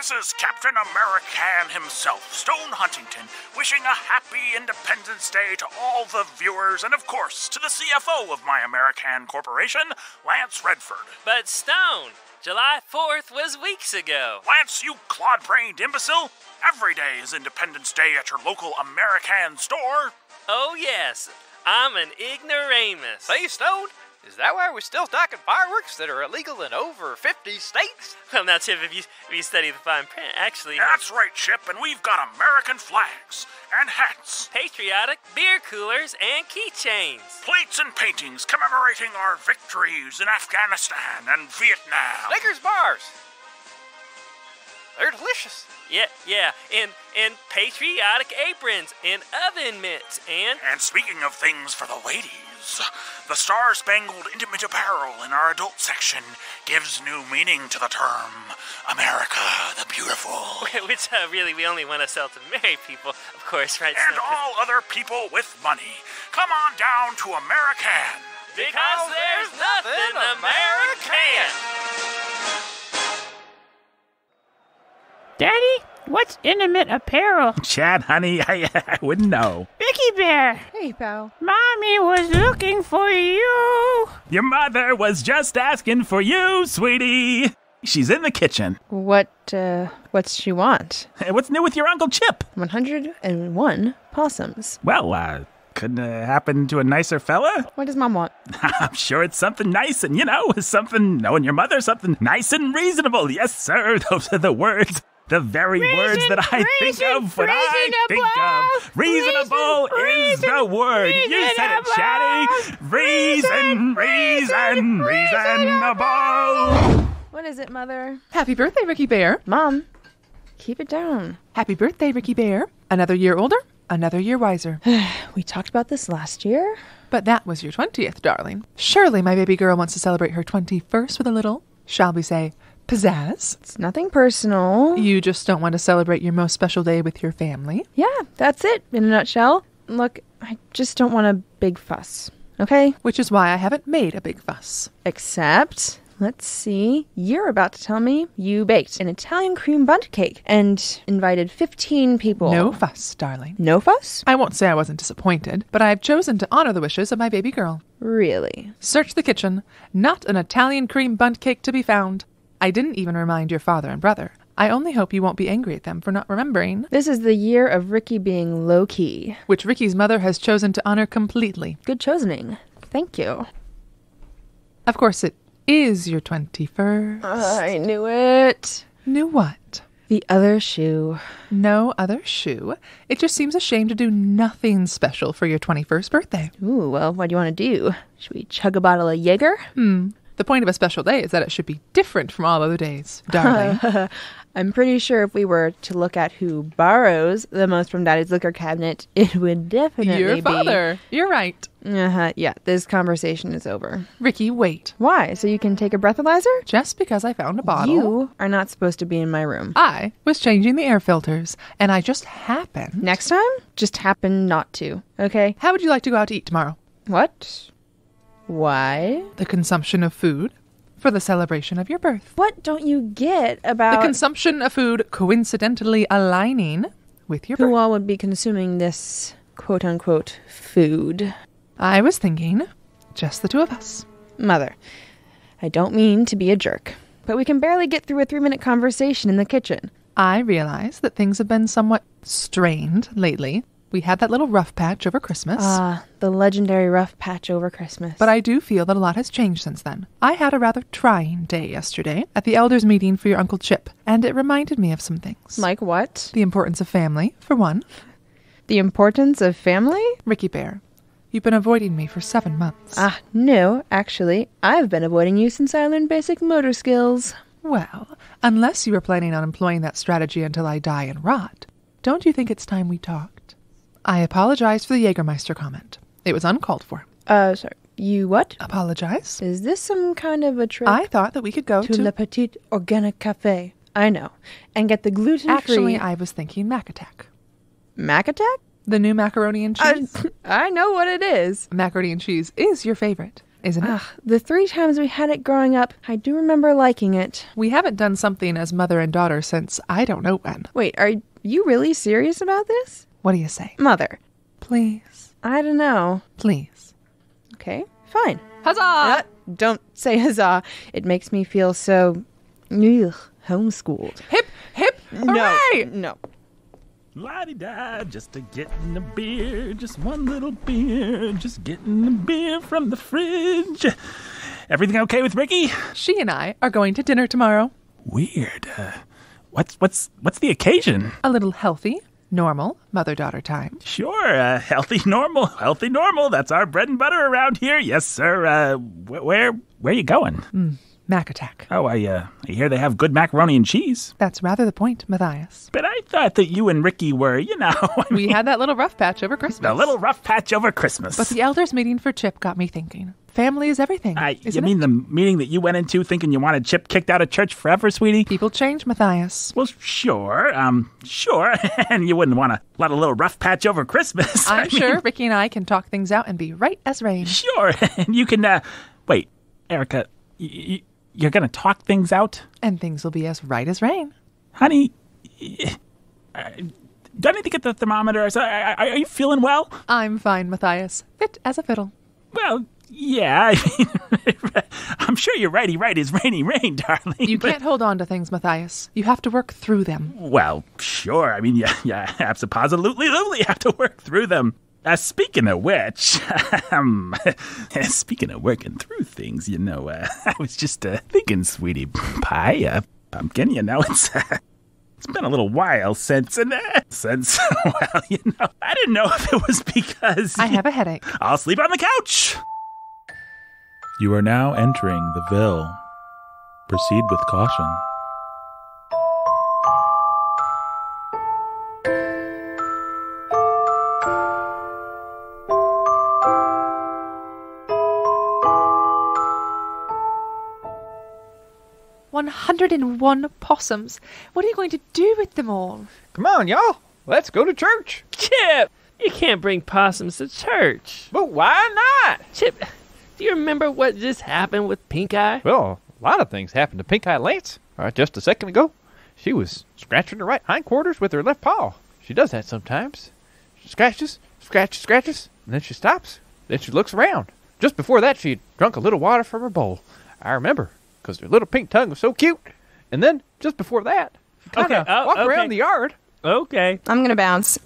This is Captain American himself, Stone Huntington, wishing a happy Independence Day to all the viewers and, of course, to the CFO of my American corporation, Lance Redford. But Stone, July 4th was weeks ago. Lance, you clod-brained imbecile! Every day is Independence Day at your local American store. Oh yes, I'm an ignoramus. Say, Stone, is that why we're still stocking fireworks that are illegal in over 50 states? Well, now, Chip, if you study the fine print, actually... That's right, Chip, and we've got American flags and hats. Patriotic beer coolers and keychains. Plates and paintings commemorating our victories in Afghanistan and Vietnam. Snickers bars. They're delicious. Yeah, and patriotic aprons and oven mitts and... And speaking of things for the ladies, the Star-Spangled Intimate Apparel in our adult section gives new meaning to the term America the Beautiful. Which, really, we only want to sell to married people, of course, right? And all other people with money. Come on down to American. Because there's nothing American. Daddy, what's intimate apparel? Chad, honey, I wouldn't know. Vicky Bear! Hey, pal. Mommy was looking for you! Your mother was just asking for you, sweetie. She's in the kitchen. What's she want? Hey, what's new with your Uncle Chip? 101 possums. Well, couldn't it happen to a nicer fella? What does Mom want? I'm sure it's something nice and, something, knowing your mother, something nice and reasonable. Yes, sir, those are the words. The very words that I think of when I think of. Reasonable is the word. You said it, Chatty. Reasonable. What is it, Mother? Happy birthday, Ricky Bear. Mom, keep it down. Happy birthday, Ricky Bear. Another year older, another year wiser. We talked about this last year. But that was your 20th, darling. Surely my baby girl wants to celebrate her 21st with a little, shall we say, pizzazz. It's nothing personal. You just don't want to celebrate your most special day with your family? Yeah, that's it, in a nutshell. Look, I just don't want a big fuss, okay? Which is why I haven't made a big fuss. Except, let's see, you're about to tell me you baked an Italian cream bundt cake and invited 15 people. No fuss, darling. No fuss? I won't say I wasn't disappointed, but I have chosen to honor the wishes of my baby girl. Really? Search the kitchen. Not an Italian cream bundt cake to be found. I didn't even remind your father and brother. I only hope you won't be angry at them for not remembering. This is the year of Ricky being low-key. Which Ricky's mother has chosen to honor completely. Good chosening. Thank you. Of course, it is your 21st. I knew it. Knew what? The other shoe. No other shoe. It just seems a shame to do nothing special for your 21st birthday. Ooh, well, what do you want to do? Should we chug a bottle of Jaeger? The point of a special day is that it should be different from all other days, darling. I'm pretty sure if we were to look at who borrows the most from Daddy's liquor cabinet, it would definitely Your be... father. You're right. Yeah, this conversation is over. Ricky, wait. Why? So you can take a breathalyzer? Just because I found a bottle. You are not supposed to be in my room. I was changing the air filters, and I just happened. Next time, just happen not to, okay? How would you like to go out to eat tomorrow? What? Why? The consumption of food for the celebration of your birth. What don't you get about... The consumption of food coincidentally aligning with your birth. Who all would be consuming this quote-unquote food? I was thinking just the two of us. Mother, I don't mean to be a jerk, but we can barely get through a 3-minute conversation in the kitchen. I realize that things have been somewhat strained lately. We had that little rough patch over Christmas. The legendary rough patch over Christmas. But I do feel that a lot has changed since then. I had a rather trying day yesterday at the elders' meeting for your Uncle Chip, and it reminded me of some things. Like what? The importance of family, for one. The importance of family? Ricky Bear, you've been avoiding me for 7 months. No, actually, I've been avoiding you since I learned basic motor skills. Well, unless you were planning on employing that strategy until I die and rot, don't you think it's time we talked? I apologize for the Jägermeister comment. It was uncalled for. Sorry. You what? Apologize? Is this some kind of a trip? I thought that we could go to Le Petit Organic Café. I know. And get the gluten-free... Actually, I was thinking Mac Attack. Mac Attack? The new macaroni and cheese. I know what it is. Macaroni and cheese is your favorite. isn't it? The 3 times we had it growing up, I do remember liking it. We haven't done something as mother and daughter since I don't know when. Wait, are you really serious about this? What do you say? Mother. Please. I don't know. Please. Okay, fine. Huzzah! Don't say huzzah. It makes me feel so homeschooled. Hip, hip, hooray! No. La-di-da, just to get in a beer, just one little beer, just getting a beer from the fridge. Everything okay with Ricky? She and I are going to dinner tomorrow. Weird. What's the occasion? A little healthy, normal mother-daughter time. Sure, healthy normal. That's our bread and butter around here. Yes, sir. Where are you going? Mac attack. Oh, I hear they have good macaroni and cheese. That's rather the point, Matthias. But I thought that you and Ricky were, We had that little rough patch over Christmas. a little rough patch over Christmas. But the elders' meeting for Chip got me thinking. Family is everything, you isn't mean it? the meeting that you went into thinking you wanted Chip kicked out of church forever, sweetie? People change, Matthias. Well, sure. And you wouldn't want to let a little rough patch over Christmas. I'm sure Ricky and I can talk things out and be right as rain. Sure. And you can, wait, Erica, you're going to talk things out? And things will be as right as rain. Honey, do I need to get the thermometer? Are you feeling well? I'm fine, Matthias. Fit as a fiddle. Well, yeah, I mean, I'm sure you're righty right is rainy rain, darling. You can't hold on to things, Matthias. You have to work through them. Well, sure. I mean, yeah, absolutely have to work through them. Speaking of which, speaking of working through things, I was just thinking, sweetie pie, pumpkin, it's been a little while since, well, I didn't know if it was because... I have a headache. I'll sleep on the couch. You are now entering the Ville. Proceed with caution. $101 possums. What are you going to do with them all? Come on, y'all. Let's go to church. Chip, you can't bring possums to church. But why not? Chip, do you remember what just happened with Pink Eye? Well, a lot of things happened to Pink Eye Lance. Just a second ago, she was scratching her right hindquarters with her left paw. She does that sometimes. She scratches, and then she stops. Then she looks around. Just before that, she drunk a little water from her bowl. I remember, because her little pink tongue was so cute. And then, just before that, she kind of walked around the yard. Okay. I'm gonna bounce.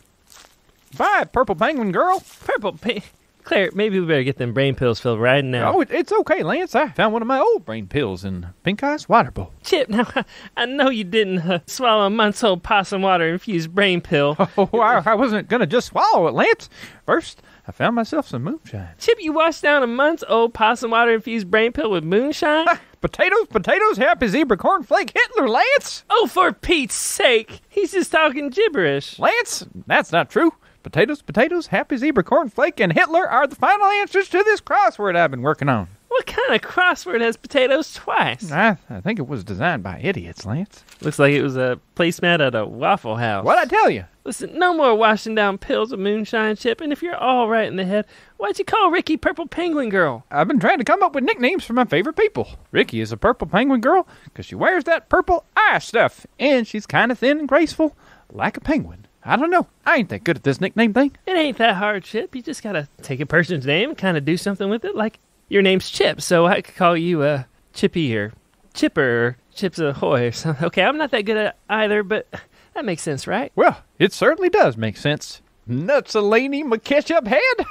Bye, purple penguin girl. Purple Pink. Claire, maybe we better get them brain pills filled right now. Oh, it's okay, Lance. I found one of my old brain pills in Pink Eye's water bowl. Chip, now, I know you didn't swallow a month's old possum water infused brain pill. Oh, I wasn't going to just swallow it, Lance. First, I found myself some moonshine. Chip, you washed down a month's old possum water infused brain pill with moonshine? Potatoes, happy zebra, cornflake, Hitler, Lance. Oh, for Pete's sake. He's just talking gibberish. Lance, that's not true. Potatoes, happy zebra, cornflake, and Hitler are the final answers to this crossword I've been working on. What kind of crossword has potatoes twice? I think it was designed by idiots, Lance. Looks like it was a placemat at a Waffle House. What'd I tell you? Listen, no more washing down pills of moonshine, Chip, and if you're all right in the head, why'd you call Ricky Purple Penguin Girl? I've been trying to come up with nicknames for my favorite people. Ricky is a purple penguin girl because she wears that purple eye stuff, and she's kind of thin and graceful, like a penguin. I don't know. I ain't that good at this nickname thing. It ain't that hard, Chip. You just gotta take a person's name and kind of do something with it. Like, your name's Chip, so I could call you Chippy or Chipper or Chips Ahoy or something. Okay, I'm not that good at either, but that makes sense, right? Well, it certainly does make sense. Nutsalini McKetchup head.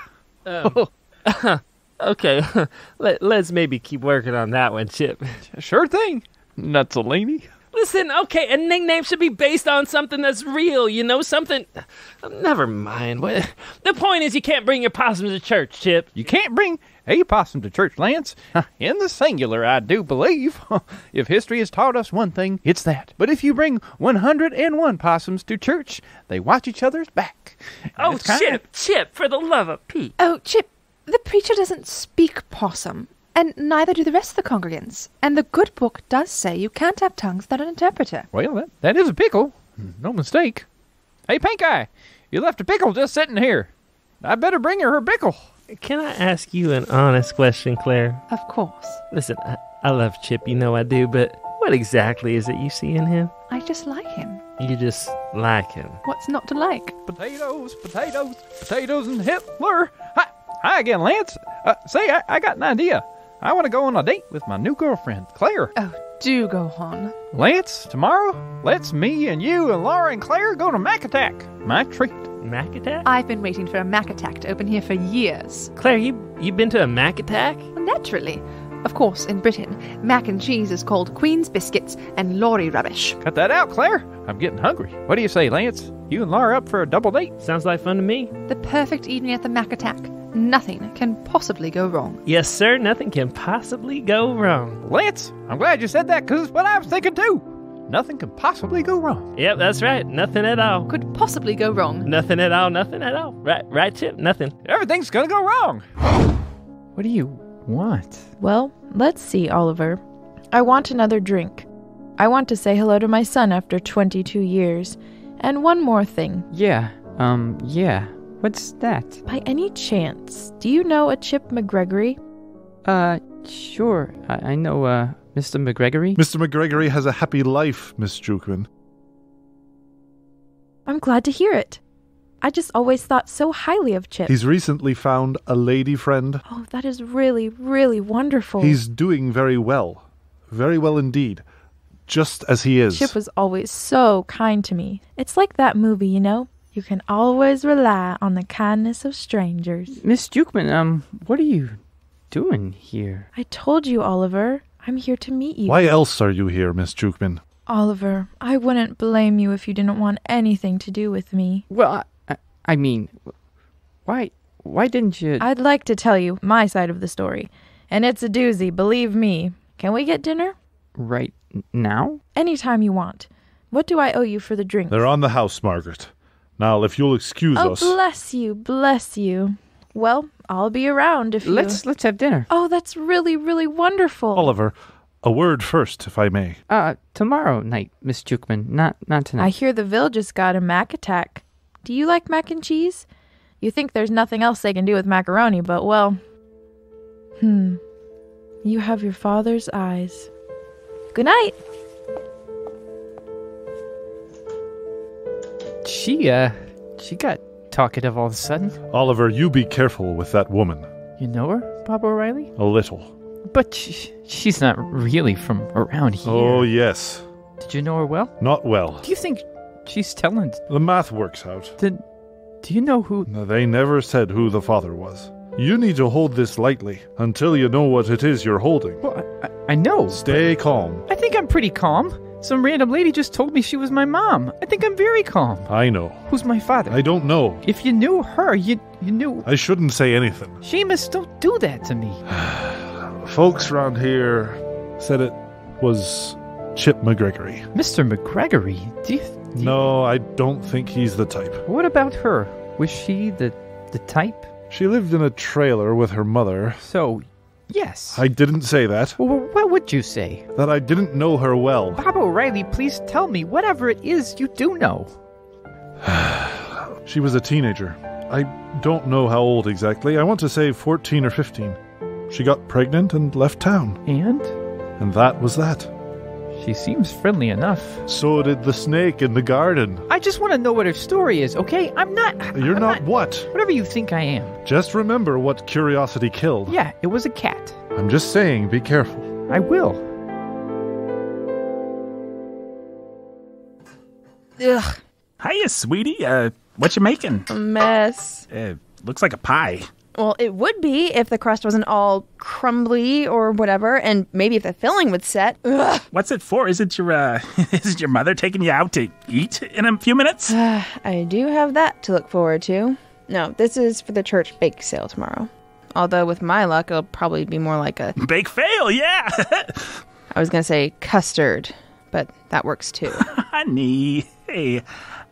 Okay, let's maybe keep working on that one, Chip. Sure thing, Nutsalini. Listen, okay, a nickname should be based on something that's real, something... Never mind. The point is you can't bring your possum to church, Chip. You can't bring a possum to church, Lance. In the singular, I do believe. If history has taught us one thing, it's that. But if you bring 101 possums to church, they watch each other's back. Oh, Chip, for the love of Pete. Oh, Chip, the preacher doesn't speak possum, and neither do the rest of the congregants. And the good book does say you can't have tongues without an interpreter. Well, that is a pickle. No mistake. Hey, Pink Eye, you left a pickle just sitting here. I better bring her pickle. Can I ask you an honest question, Claire? Of course. Listen, I love Chip, you know I do, but what exactly is it you see in him? I just like him. You just like him. What's not to like? Potatoes, potatoes, potatoes and Hitler. Hi again, Lance. Say, I got an idea. I want to go on a date with my new girlfriend, Claire. Oh, do go on. Lance, tomorrow, let's me and you and Laura and Claire go to Mac Attack. My treat. Mac Attack? I've been waiting for a Mac Attack to open here for years. Claire, you been to a Mac Attack? Naturally. Of course, in Britain, mac and cheese is called Queen's Biscuits and lorry rubbish. Cut that out, Claire. I'm getting hungry. What do you say, Lance? You and Laura up for a double date? Sounds like fun to me. The perfect evening at the Mac Attack. Nothing can possibly go wrong. Yes, sir. Nothing can possibly go wrong. Lance, I'm glad you said that because it's what I was thinking too. Nothing can possibly go wrong. Yep, that's right. Nothing at all. Could possibly go wrong. Nothing at all. Nothing at all. Right, Chip? Nothing. Everything's gonna go wrong. What do you want? Well, let's see, Oliver. I want another drink. I want to say hello to my son after 22 years. And one more thing. Yeah. What's that? By any chance, do you know a Chip McGregory? Sure. I know, Mr. McGregory. Mr. McGregory has a happy life, Miss Jukman. I'm glad to hear it. I just always thought so highly of Chip. He's recently found a lady friend. Oh, that is really, really wonderful. He's doing very well. Very well indeed. Just as he is. Chip was always so kind to me. It's like that movie, you know? You can always rely on the kindness of strangers. Miss Jukman, what are you doing here? I told you, Oliver. I'm here to meet you. Why else are you here, Miss Jukman? Oliver, I wouldn't blame you if you didn't want anything to do with me. Well, I mean, why didn't you... I'd like to tell you my side of the story. And it's a doozy, believe me. Can we get dinner? Right now? Anytime you want. What do I owe you for the drink? They're on the house, Margaret. Now, if you'll excuse us... Oh, bless you. Well, I'll be around if you... Let's have dinner. Oh, that's really, really wonderful. Oliver, a word first, if I may. Tomorrow night, Miss Jukman, not tonight. I hear the Ville just got a Mac Attack. Do you like mac and cheese? You think there's nothing else they can do with macaroni, but well... You have your father's eyes. Good night. She got talkative all of a sudden. Oliver, you be careful with that woman. You know her, Bob O'Reilly? A little. But she's not really from around here. Oh, yes. Did you know her well? Not well. Do you think she's telling... The math works out. Then, do you know who... No, they never said who the father was. You need to hold this lightly until you know what it is you're holding. Well, I know. Stay calm. I think I'm pretty calm. Some random lady just told me she was my mom. I think I'm very calm. I know. Who's my father? I don't know. If you knew her, you knew... I shouldn't say anything. Seamus, don't do that to me. Folks around here said it was Chip McGregory. Mr. McGregory? No, I don't think he's the type. What about her? Was she the type? She lived in a trailer with her mother. So, yes. I didn't say that. Well, what would you say? That I didn't know her well. Bob O'Reilly, please tell me whatever it is you do know. She was a teenager. I don't know how old exactly. I want to say 14 or 15. She got pregnant and left town. And that was that. She seems friendly enough. So did the snake in the garden. I just want to know what her story is, okay? You're not what? Whatever you think I am. Just remember what curiosity killed. Yeah, it was a cat. I'm just saying, be careful. I will. Ugh. Hiya, sweetie. What you making? A mess. Looks like a pie. Well, it would be if the crust wasn't all crumbly or whatever, and maybe if the filling was set. Ugh. What's it for? Is it your mother taking you out to eat in a few minutes? I do have that to look forward to. No, this is for the church bake sale tomorrow. Although with my luck, it'll probably be more like a... Bake fail, yeah! I was going to say custard, but that works too. Honey, hey,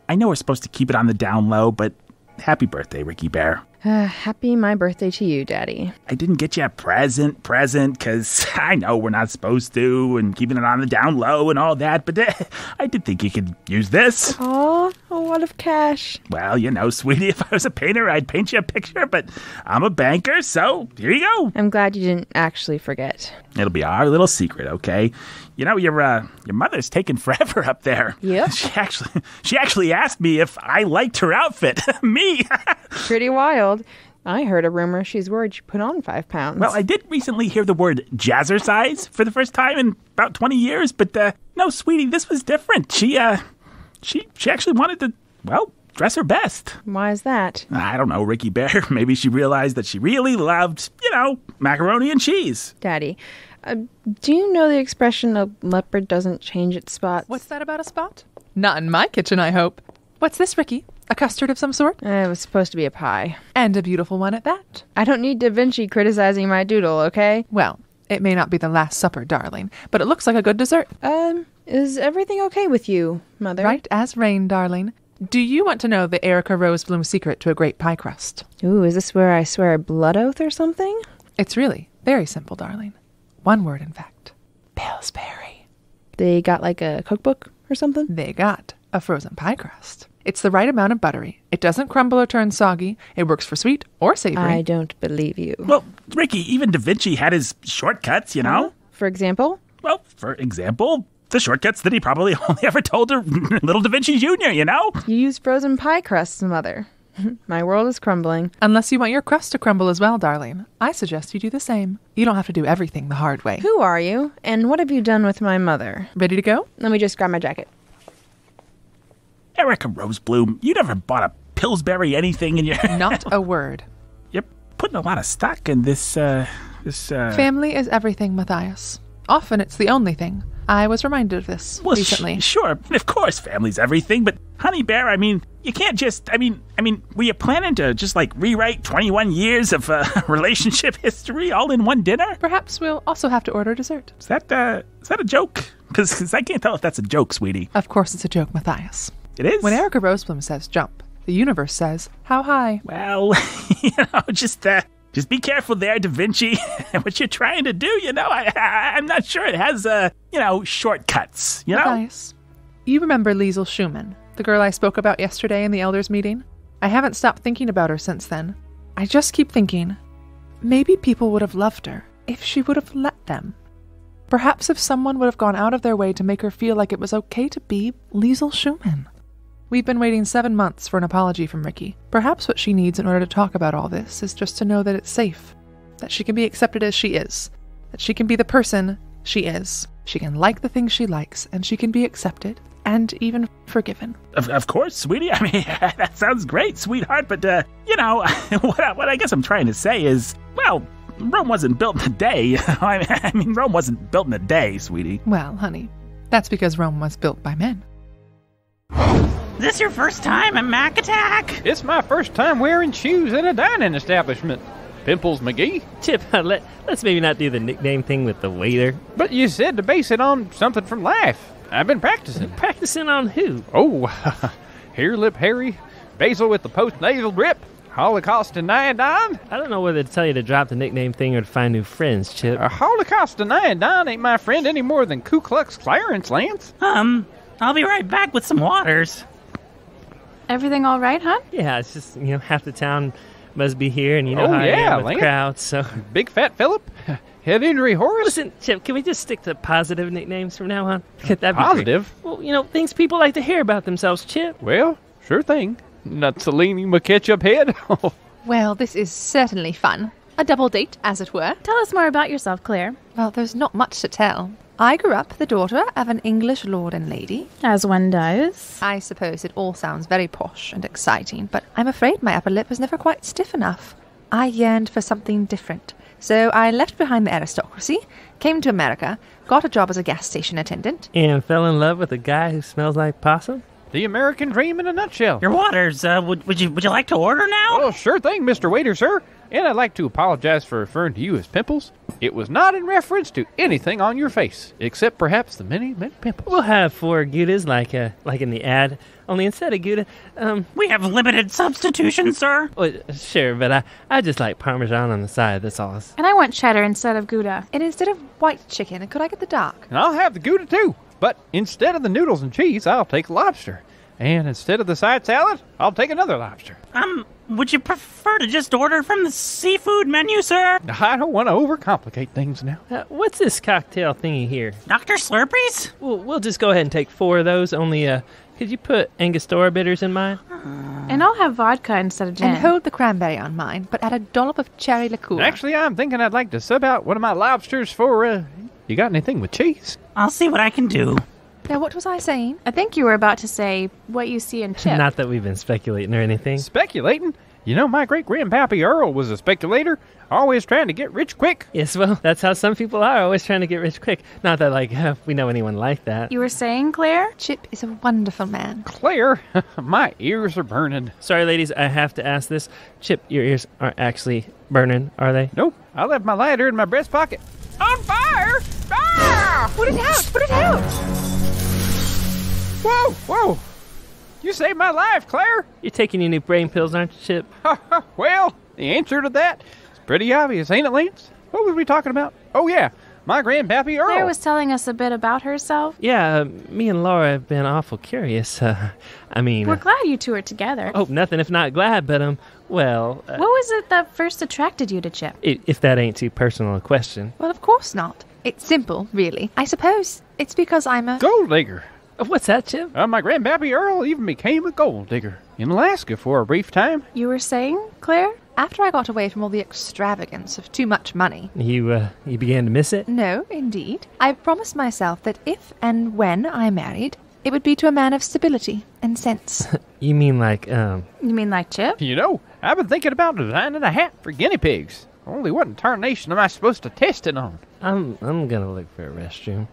I know we're supposed to keep it on the down low, but happy birthday, Ricky Bear. Happy my birthday to you, Daddy. I didn't get you a present, because I know we're not supposed to, and keeping it on the down low and all that, but I did think you could use this. Aw, a wad of cash. Well, sweetie, if I was a painter, I'd paint you a picture, but I'm a banker, so here you go. I'm glad you didn't actually forget. It'll be our little secret, okay? Your mother's taken forever up there. Yep. She actually asked me if I liked her outfit. Me. Pretty wild. I heard a rumor she's worried you put on 5 pounds. Well, I did recently hear the word jazzercise for the first time in about 20 years, but no, sweetie, this was different. She actually wanted to, dress her best. Why is that? I don't know, Ricky Bear. Maybe she realized that she really loved, macaroni and cheese. Daddy, do you know the expression a leopard doesn't change its spots? What's that about a spot? Not in my kitchen, I hope. What's this, Ricky? A custard of some sort? It was supposed to be a pie. And a beautiful one at that. I don't need Da Vinci criticizing my doodle, okay? Well, it may not be the Last Supper, darling, but it looks like a good dessert. Is everything okay with you, Mother? Right as rain, darling. Do you want to know the Erica Rosebloom secret to a great pie crust? Ooh, is this where I swear a blood oath or something? It's really very simple, darling. One word, in fact. Pillsbury. They got like a cookbook or something? They got a frozen pie crust. It's the right amount of buttery. It doesn't crumble or turn soggy. It works for sweet or savory. I don't believe you. Well, Ricky, even Da Vinci had his shortcuts, For example? Well, for example, the shortcuts that he probably only ever told to little Da Vinci Jr., You use frozen pie crusts, Mother. My world is crumbling. Unless you want your crust to crumble as well, darling. I suggest you do the same. You don't have to do everything the hard way. Who are you? And what have you done with my mother? Ready to go? Let me just grab my jacket. Erica Rosebloom, you never bought a Pillsbury anything in your... Not a word. You're putting a lot of stock in this. Family is everything, Matthias. Often it's the only thing. I was reminded of this recently. Sure, of course, family's everything, but Honey Bear, you can't just, were you planning to just rewrite 21 years of relationship history all in one dinner? Perhaps we'll also have to order dessert. Is that a joke? Because I can't tell if that's a joke, sweetie. Of course it's a joke, Matthias. It is? When Erica Rosebloom says jump, the universe says, how high? Well, just be careful there, Da Vinci. What you're trying to do, I'm not sure it has, shortcuts, Matthias, you remember Liesl Schumann, the girl I spoke about yesterday in the elders' meeting? I haven't stopped thinking about her since then. I just keep thinking, maybe people would have loved her if she would have let them. Perhaps if someone would have gone out of their way to make her feel like it was okay to be Liesl Schumann. We've been waiting 7 months for an apology from Ricky. Perhaps what she needs in order to talk about all this is just to know that it's safe, that she can be accepted as she is, that she can be the person she is. She can like the things she likes, and she can be accepted and even forgiven. Of course, sweetie. That sounds great, sweetheart, but, what I guess I'm trying to say is, Rome wasn't built in a day. Rome wasn't built in a day, sweetie. Well, honey, that's because Rome was built by men. This your first time at Mac Attack? It's my first time wearing shoes in a dining establishment. Pimples McGee. Chip, let's maybe not do the nickname thing with the waiter. But you said to base it on something from life. I've been practicing. Practicing on who? Oh, Hair Lip Harry, Basil with the post-nasal drip, Holocaust denying Don. I don't know whether to tell you to drop the nickname thing or to find new friends, Chip. Holocaust denying Don ain't my friend any more than Ku Klux Clarence, Lance. I'll be right back with some waters. Everything all right, hon? Yeah, it's just, half the town must be here, and how I yeah, am with Lance. crowds, so... Big Fat Phillip, Head Injury Horace. Listen, Chip, can we just stick to positive nicknames from now on? That'd be Positive? great. Well, things people like to hear about themselves, Chip. Well, sure thing. Nuzzolini McKetchup Head. Well, this is certainly fun. A double date, as it were. Tell us more about yourself, Claire. Well, there's not much to tell. I grew up the daughter of an English lord and lady. As one does. I suppose it all sounds very posh and exciting, but I'm afraid my upper lip was never quite stiff enough. I yearned for something different. So I left behind the aristocracy, came to America, got a job as a gas station attendant. And fell in love with a guy who smells like possum? The American dream in a nutshell. Your waters, would you like to order now? Oh, sure thing, Mr. Waiter, sir. And I'd like to apologize for referring to you as pimples. It was not in reference to anything on your face, except perhaps the many, many pimples. We'll have 4 Goudas like in the ad. Only instead of Gouda, We have limited substitutions, sir. well, sure, but I just like Parmesan on the side, that's all. And I want cheddar instead of Gouda. And instead of white chicken, could I get the dark? And I'll have the Gouda too. But instead of the noodles and cheese, I'll take lobster. And instead of the side salad, I'll take another lobster. Would you prefer to just order from the seafood menu, sir? I don't want to overcomplicate things now. What's this cocktail thingy here? Dr. Slurpees? We'll just go ahead and take 4 of those, only, could you put Angostura bitters in mine? And I'll have vodka instead of gin. And hold the cranberry on mine, but add a dollop of cherry liqueur. Actually, I'm thinking I'd like to sub out one of my lobsters for, you got anything with cheese? I'll see what I can do. Now, what was I saying? I think you were about to say what you see in Chip. Not that we've been speculating or anything. Speculating? You know, my great-grandpappy Earl was a speculator, always trying to get rich quick. Yes, well, that's how some people are, always trying to get rich quick. Not that, we know anyone like that. You were saying, Claire? Chip is a wonderful man. Claire, my ears are burning. Sorry, ladies, I have to ask this. Chip, your ears aren't actually burning, are they? Nope, I left my lighter in my breast pocket. On fire! Ah! Put it out! Put it out! Whoa! You saved my life, Claire! You're taking your new brain pills, aren't you, Chip? Well, the answer to that is pretty obvious, ain't it, Lance? What were we talking about? Oh, yeah, my grandpappy Earl. Claire was telling us a bit about herself. Yeah, me and Laura have been awful curious. We're glad you two are together. Oh, nothing if not glad, but, well... what was it that first attracted you to Chip? If that ain't too personal a question. Well, of course not. It's simple, really. I suppose it's because I'm a... gold digger. What's that, Chip? My grandpappy Earl even became a gold digger in Alaska for a brief time. You were saying, Claire? After I got away from all the extravagance of too much money. You began to miss it? No, indeed. I promised myself that if and when I married, it would be to a man of stability and sense. You mean like Chip? You know, I've been thinking about designing a hat for guinea pigs. Only what in tarnation am I supposed to test it on? I'm gonna look for a restroom.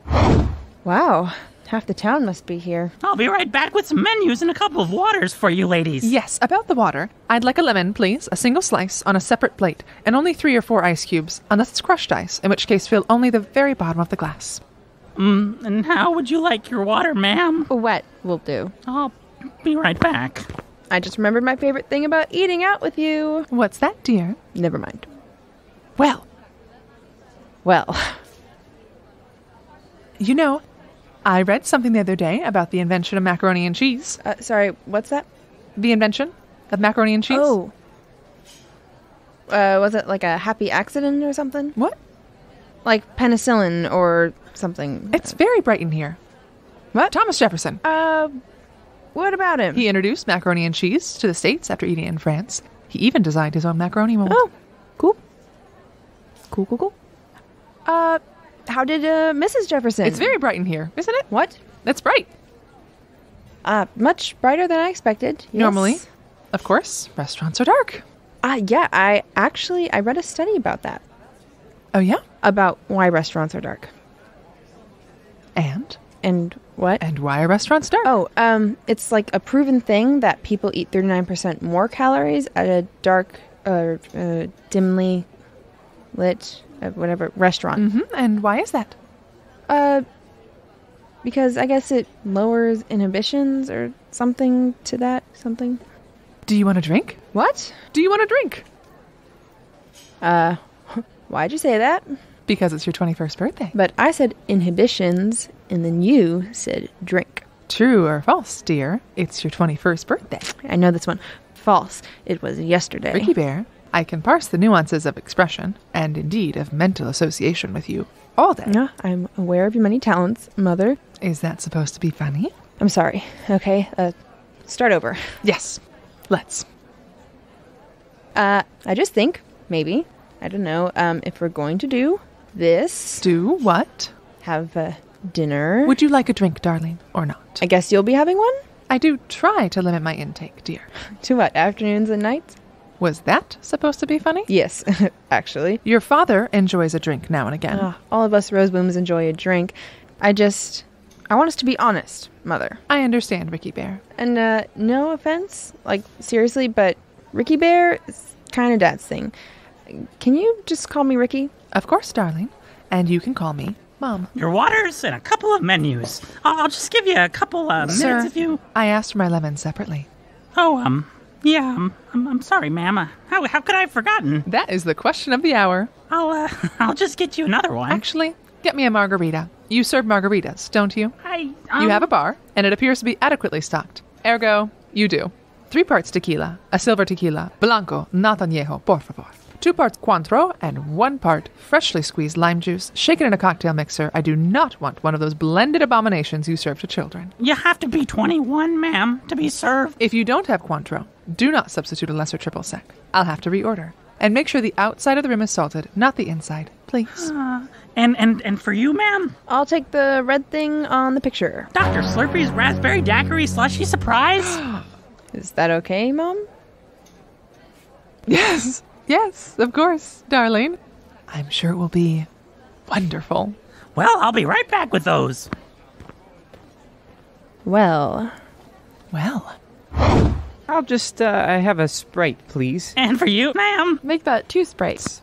Wow. Half the town must be here. I'll be right back with some menus and a couple of waters for you ladies. Yes, about the water. I'd like a lemon, please, a single slice on a separate plate, and only 3 or 4 ice cubes, unless it's crushed ice, in which case fill only the very bottom of the glass. And how would you like your water, ma'am? Wet will do. I'll be right back. I just remembered my favorite thing about eating out with you. What's that, dear? Never mind. Well. You know, I read something the other day about the invention of macaroni and cheese. Sorry, what's that? The invention of macaroni and cheese. Oh. Was it like a happy accident or something? What? Like penicillin or something. It's very bright in here. What? Thomas Jefferson. What about him? He introduced macaroni and cheese to the States after eating it in France. He even designed his own macaroni mold. Oh, cool. Cool. How did Mrs. Jefferson? It's very bright in here, isn't it? What? It's bright. Much brighter than I expected. Yes. Normally, of course, restaurants are dark. Yeah, I read a study about that. Oh, yeah? About why restaurants are dark. And? And what? And why are restaurants dark? Oh, it's like a proven thing that people eat 39% more calories at a dark, dimly lit, whatever, restaurant. Mm-hmm. And why is that? Because I guess it lowers inhibitions or something to that, something. Do you want a drink? What? Do you want a drink? Why'd you say that? Because it's your 21st birthday. But I said inhibitions, and then you said drink. True or false, dear? It's your 21st birthday. I know this one. False. It was yesterday. Ricky Bear, I can parse the nuances of expression, and indeed of mental association with you, all day. Yeah, I'm aware of your many talents, Mother. Is that supposed to be funny? I'm sorry. Okay, start over. Yes. Let's. I just think, maybe, I don't know, if we're going to do this. Do what? Have dinner. Would you like a drink, darling, or not? I guess you'll be having one? I do try to limit my intake, dear. To what, afternoons and nights? Was that supposed to be funny? Yes, actually. Your father enjoys a drink now and again. All of us Rosebooms enjoy a drink. I I want us to be honest, Mother. I understand, Ricky Bear. And, no offense, like, seriously, but Ricky Bear is kind of Dad's thing. Can you just call me Ricky? Of course, darling. And you can call me Mom. Your waters and a couple of menus. I'll just give you a couple minutes Sir, if you... I asked for my lemons separately. Oh, yeah, I'm sorry, ma'am. How could I have forgotten? That is the question of the hour. I'll just get you another one. Actually, get me a margarita. You serve margaritas, don't you? You have a bar, and it appears to be adequately stocked. Ergo, you do. 3 parts tequila, a silver tequila, blanco, not añejo, por favor. 2 parts Cointreau, and 1 part freshly squeezed lime juice, shaken in a cocktail mixer. I do not want one of those blended abominations you serve to children. You have to be 21, ma'am, to be served. If you don't have Cointreau, do not substitute a lesser triple sec. I'll have to reorder. And make sure the outside of the rim is salted, not the inside, please. And for you, ma'am? I'll take the red thing on the picture. Dr. Slurpee's raspberry daiquiri slushy surprise? Is that okay, Mom? Yes, of course, darling. I'm sure it will be wonderful. Well, I'll be right back with those. Well. I'll just have a Sprite, please. And for you, ma'am? Make that 2 Sprites.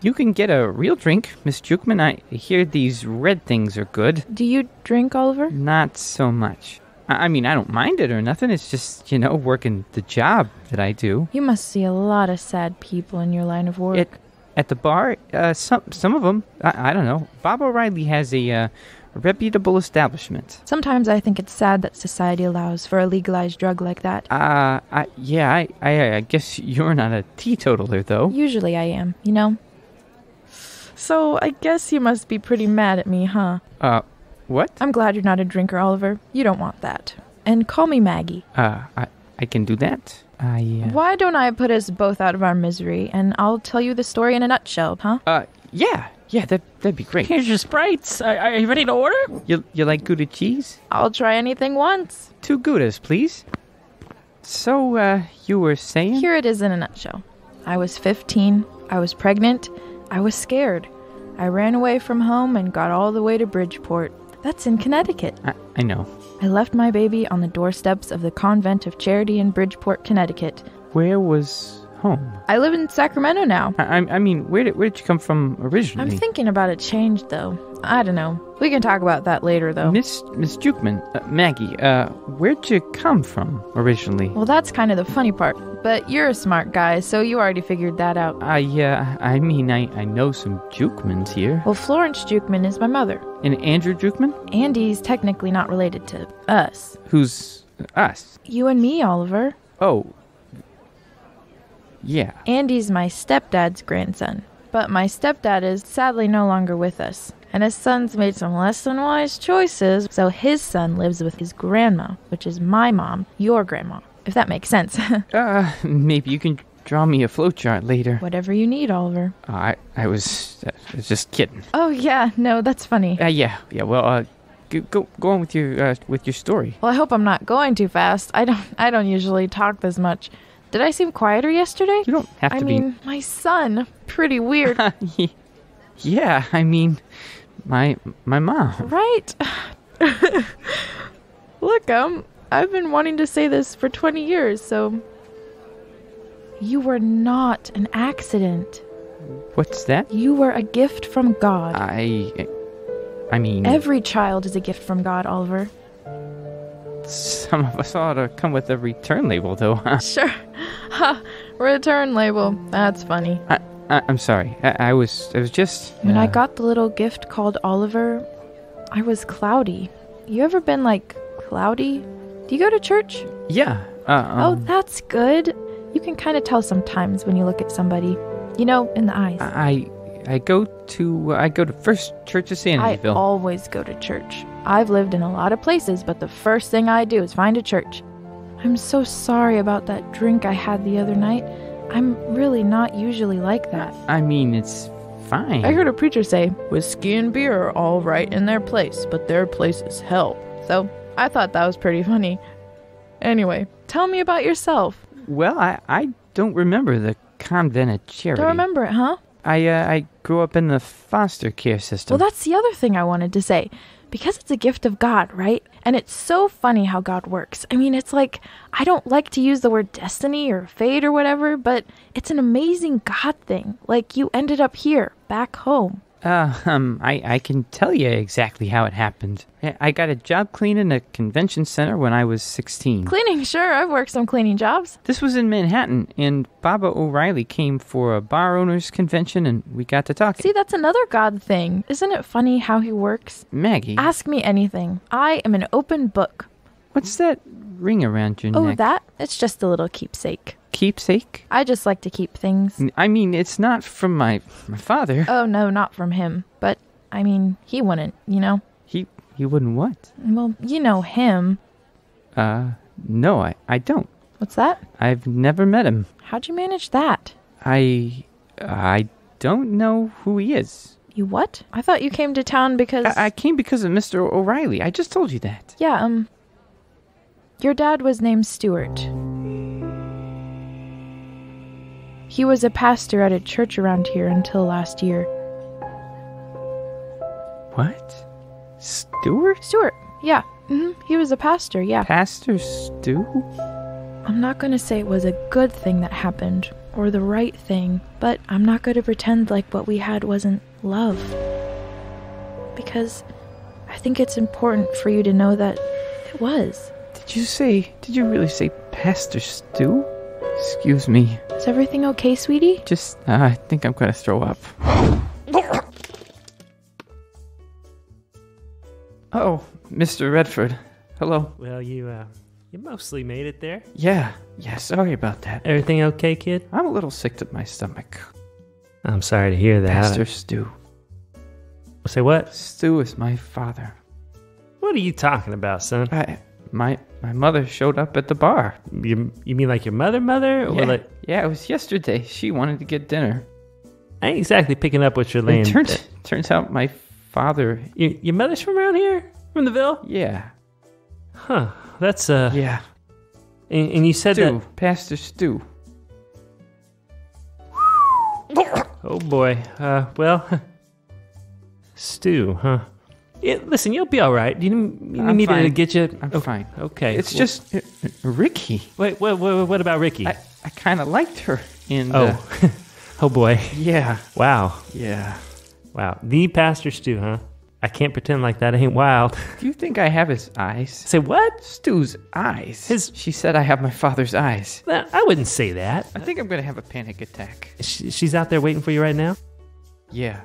You can get a real drink, Miss Jukman. I hear these red things are good. Do you drink, Oliver? Not so much. I mean, I don't mind it or nothing. It's just, working the job that I do. You must see a lot of sad people in your line of work. At the bar, some of them, I don't know. Bob O'Reilly has a reputable establishment. Sometimes I think it's sad that society allows for a legalized drug like that. I guess you're not a teetotaler, though. Usually I am, So I guess you must be pretty mad at me, huh? What? I'm glad you're not a drinker, Oliver. You don't want that. And call me Maggie. I can do that. Why don't I put us both out of our misery, and I'll tell you the story in a nutshell, huh? Yeah, that'd be great. Here's your Sprites. Are you ready to order? You like Gouda cheese? I'll try anything once. 2 Goudas, please. So, you were saying? Here it is in a nutshell. I was 15. I was pregnant. I was scared. I ran away from home and got all the way to Bridgeport. That's in Connecticut. I know. I left my baby on the doorsteps of the Convent of Charity in Bridgeport, Connecticut. Where was home? I live in Sacramento now. I mean, where did you come from originally? I'm thinking about a change, though. I don't know. We can talk about that later, though. Miss Jukman, Maggie, where'd you come from originally? Well, that's kind of the funny part. But you're a smart guy, so you already figured that out. I know some Jukmans here. Well, Florence Jukman is my mother. And Andrew Jukman? Andy's technically not related to us. Who's us? You and me, Oliver. Oh. Yeah. Andy's my stepdad's grandson. But my stepdad is sadly no longer with us. And his son's made some less than wise choices, so his son lives with his grandma, which is my mom, your grandma. If that makes sense. Maybe you can draw me a flowchart later. Whatever you need, Oliver. I was just kidding. Oh, yeah. No, that's funny. Yeah. Well, go on with your story. Well, I hope I'm not going too fast. I don't usually talk this much. Did I seem quieter yesterday? You don't have to be. I mean, my son. Pretty weird. Yeah, I mean, my mom. Right. Look, I've been wanting to say this for 20 years, so... You were not an accident. What's that? You were a gift from God. I mean... Every child is a gift from God, Oliver. Some of us ought to come with a return label, though, huh? Sure. Return label. That's funny. I'm sorry. I was just... When I got the little gift called Oliver, I was cloudy. You ever been, cloudy? Do you go to church? Yeah. Oh, that's good. You can kind of tell sometimes when you look at somebody. In the eyes. I go to First Church of Sanityville. I always go to church. I've lived in a lot of places, but the first thing I do is find a church. I'm so sorry about that drink I had the other night. I'm really not usually like that. I mean, it's fine. I heard a preacher say, whiskey and beer are all right in their place, but their place is hell. So I thought that was pretty funny. Anyway, tell me about yourself. Well, I don't remember the convent of charity. Don't remember it, huh? I grew up in the foster care system. Well, that's the other thing I wanted to say. Because it's a gift of God, right? And it's so funny how God works. I mean, it's like, I don't like to use the word destiny or fate or whatever, but it's an amazing God thing. Like, you ended up here, back home. I can tell you exactly how it happened. I got a job cleaning a convention center when I was 16. Cleaning, sure. I've worked some cleaning jobs. This was in Manhattan, and Baba O'Reilly came for a bar owners convention, and we got to talking. See, that's another God thing. Isn't it funny how he works? Maggie. Ask me anything. I am an open book. What's that ring around your neck? Oh, that? It's just a little keepsake. Keepsake? I just like to keep things. I mean, it's not from my father. Oh, no, not from him. But, I mean, he wouldn't, you know? He wouldn't what? Well, you know him. No, I don't. What's that? I've never met him. How'd you manage that? I don't know who he is. You what? I thought you came to town because... I came because of Mr. O'Reilly. I just told you that. Yeah, your dad was named Stuart. He was a pastor at a church around here until last year. What? Stuart? Stuart, yeah. He was a pastor, yeah. Pastor Stu? I'm not going to say it was a good thing that happened, or the right thing, but I'm not going to pretend like what we had wasn't love. Because I think it's important for you to know that it was. Did you really say Pastor Stu? Excuse me. Is everything okay, sweetie? Just, I think I'm gonna throw up. Oh, Mr. Redford. Hello. Well, you mostly made it there. Yeah, sorry about that. Everything okay, kid? I'm a little sick to my stomach. I'm sorry to hear that. Pastor Stu. Say what? Stu is my father. What are you talking about, son? My mother showed up at the bar. You mean like your mother? Or like... Yeah, it was yesterday. She wanted to get dinner. I ain't exactly picking up what you're laying. Turns out my father... Your mother's from around here? From the Ville? Yeah. Huh. That's, Yeah. And you said Stu, that... Pastor Stu. Oh, boy. Well... Stu, huh? Yeah, listen, you'll be all right. You need me to get you... I'm fine. Okay. It's just Ricky. Wait, what about Ricky? I kind of liked her. And, oh, boy. Yeah. Wow. Yeah. Wow. The Pastor Stu, huh? I can't pretend like that ain't wild. Do you think I have his eyes? Say what? Stu's eyes. She said I have my father's eyes. I wouldn't say that. I think I'm going to have a panic attack. She's out there waiting for you right now? Yeah.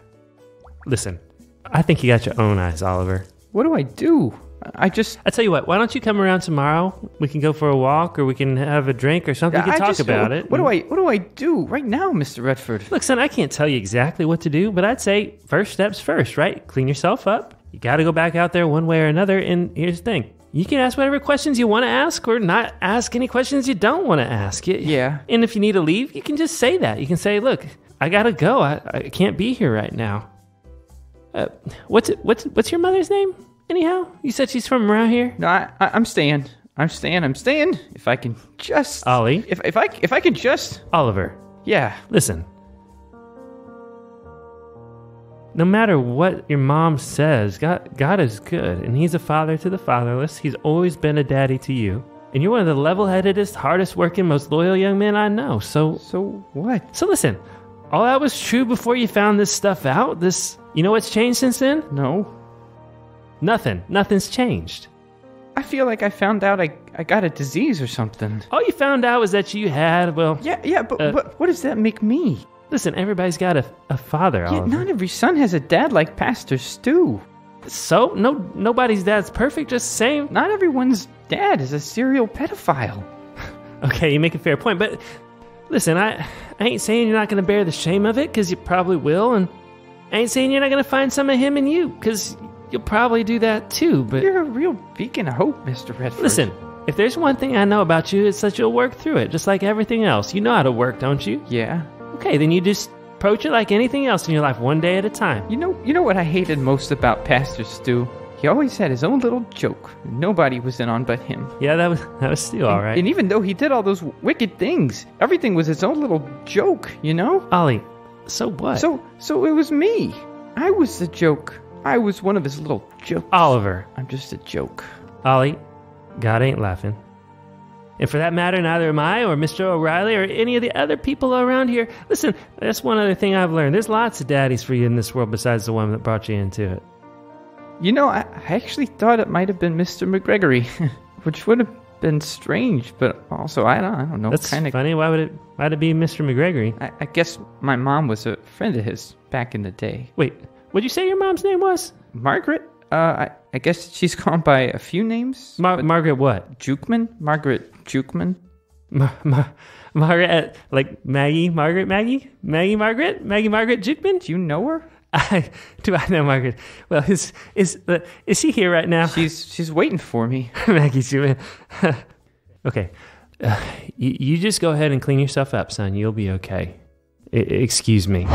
Listen, I think you got your own eyes, Oliver. What do I do? I tell you what, why don't you come around tomorrow? We can go for a walk, or we can have a drink or something. We can talk about it. What do I do right now, Mr. Redford? Look, son, I can't tell you exactly what to do, but I'd say first steps first, right? Clean yourself up. You got to go back out there one way or another, and here's the thing. You can ask whatever questions you want to ask, or not ask any questions you don't want to ask. Yeah. And if you need to leave, you can just say that. You can say, look, I got to go. I can't be here right now. What's your mother's name? Anyhow, you said she's from around here. No, I'm staying. I'm staying. If I can just Ollie. If I can just Oliver. Yeah. Listen. No matter what your mom says, God is good, and He's a father to the fatherless. He's always been a daddy to you, and you're one of the level-headedest, hardest-working, most loyal young men I know. So what? So listen. All that was true before you found this stuff out. You know what's changed since then? No. Nothing. Nothing's changed. I feel like I found out I got a disease or something. All you found out was that you had, well... Yeah, but what does that make me? Listen, everybody's got a father, Yeah, Oliver. not every son has a dad like Pastor Stu. So? Nobody's dad's perfect, just saying. Not everyone's dad is a serial pedophile. Okay, you make a fair point, but... Listen, I ain't saying you're not going to bear the shame of it, because you probably will, and I ain't saying you're not going to find some of him in you, because you'll probably do that too, but... You're a real beacon of hope, Mr. Redford. Listen, if there's one thing I know about you, it's that you'll work through it, just like everything else. You know how to work, don't you? Yeah. Okay, then you just approach it like anything else in your life, one day at a time. You know what I hated most about Pastor Stu? He always had his own little joke. Nobody was in on but him. Yeah, that was Stu, all right. And even though he did all those wicked things, everything was his own little joke, you know? Ollie, so what? So it was me. I was the joke. I was one of his little jokes. Oliver. I'm just a joke. Ollie, God ain't laughing. And for that matter, neither am I or Mr. O'Reilly or any of the other people around here. Listen, that's one other thing I've learned. There's lots of daddies for you in this world besides the one that brought you into it. You know, I actually thought it might have been Mr. McGregory, which would have been strange, but also, I don't know. That's funny. Why'd it be Mr. McGregory? I guess my mom was a friend of his back in the day. Wait, what'd you say your mom's name was? Margaret? I guess she's gone by a few names. Margaret what? Jukeman? Margaret Jukeman? Margaret, like Maggie Margaret Jukeman? Do you know her? Do I know Margaret? Well, is she here right now? She's waiting for me. Maggie Jukeman. Okay. You just go ahead and clean yourself up, son. You'll be okay. Excuse me.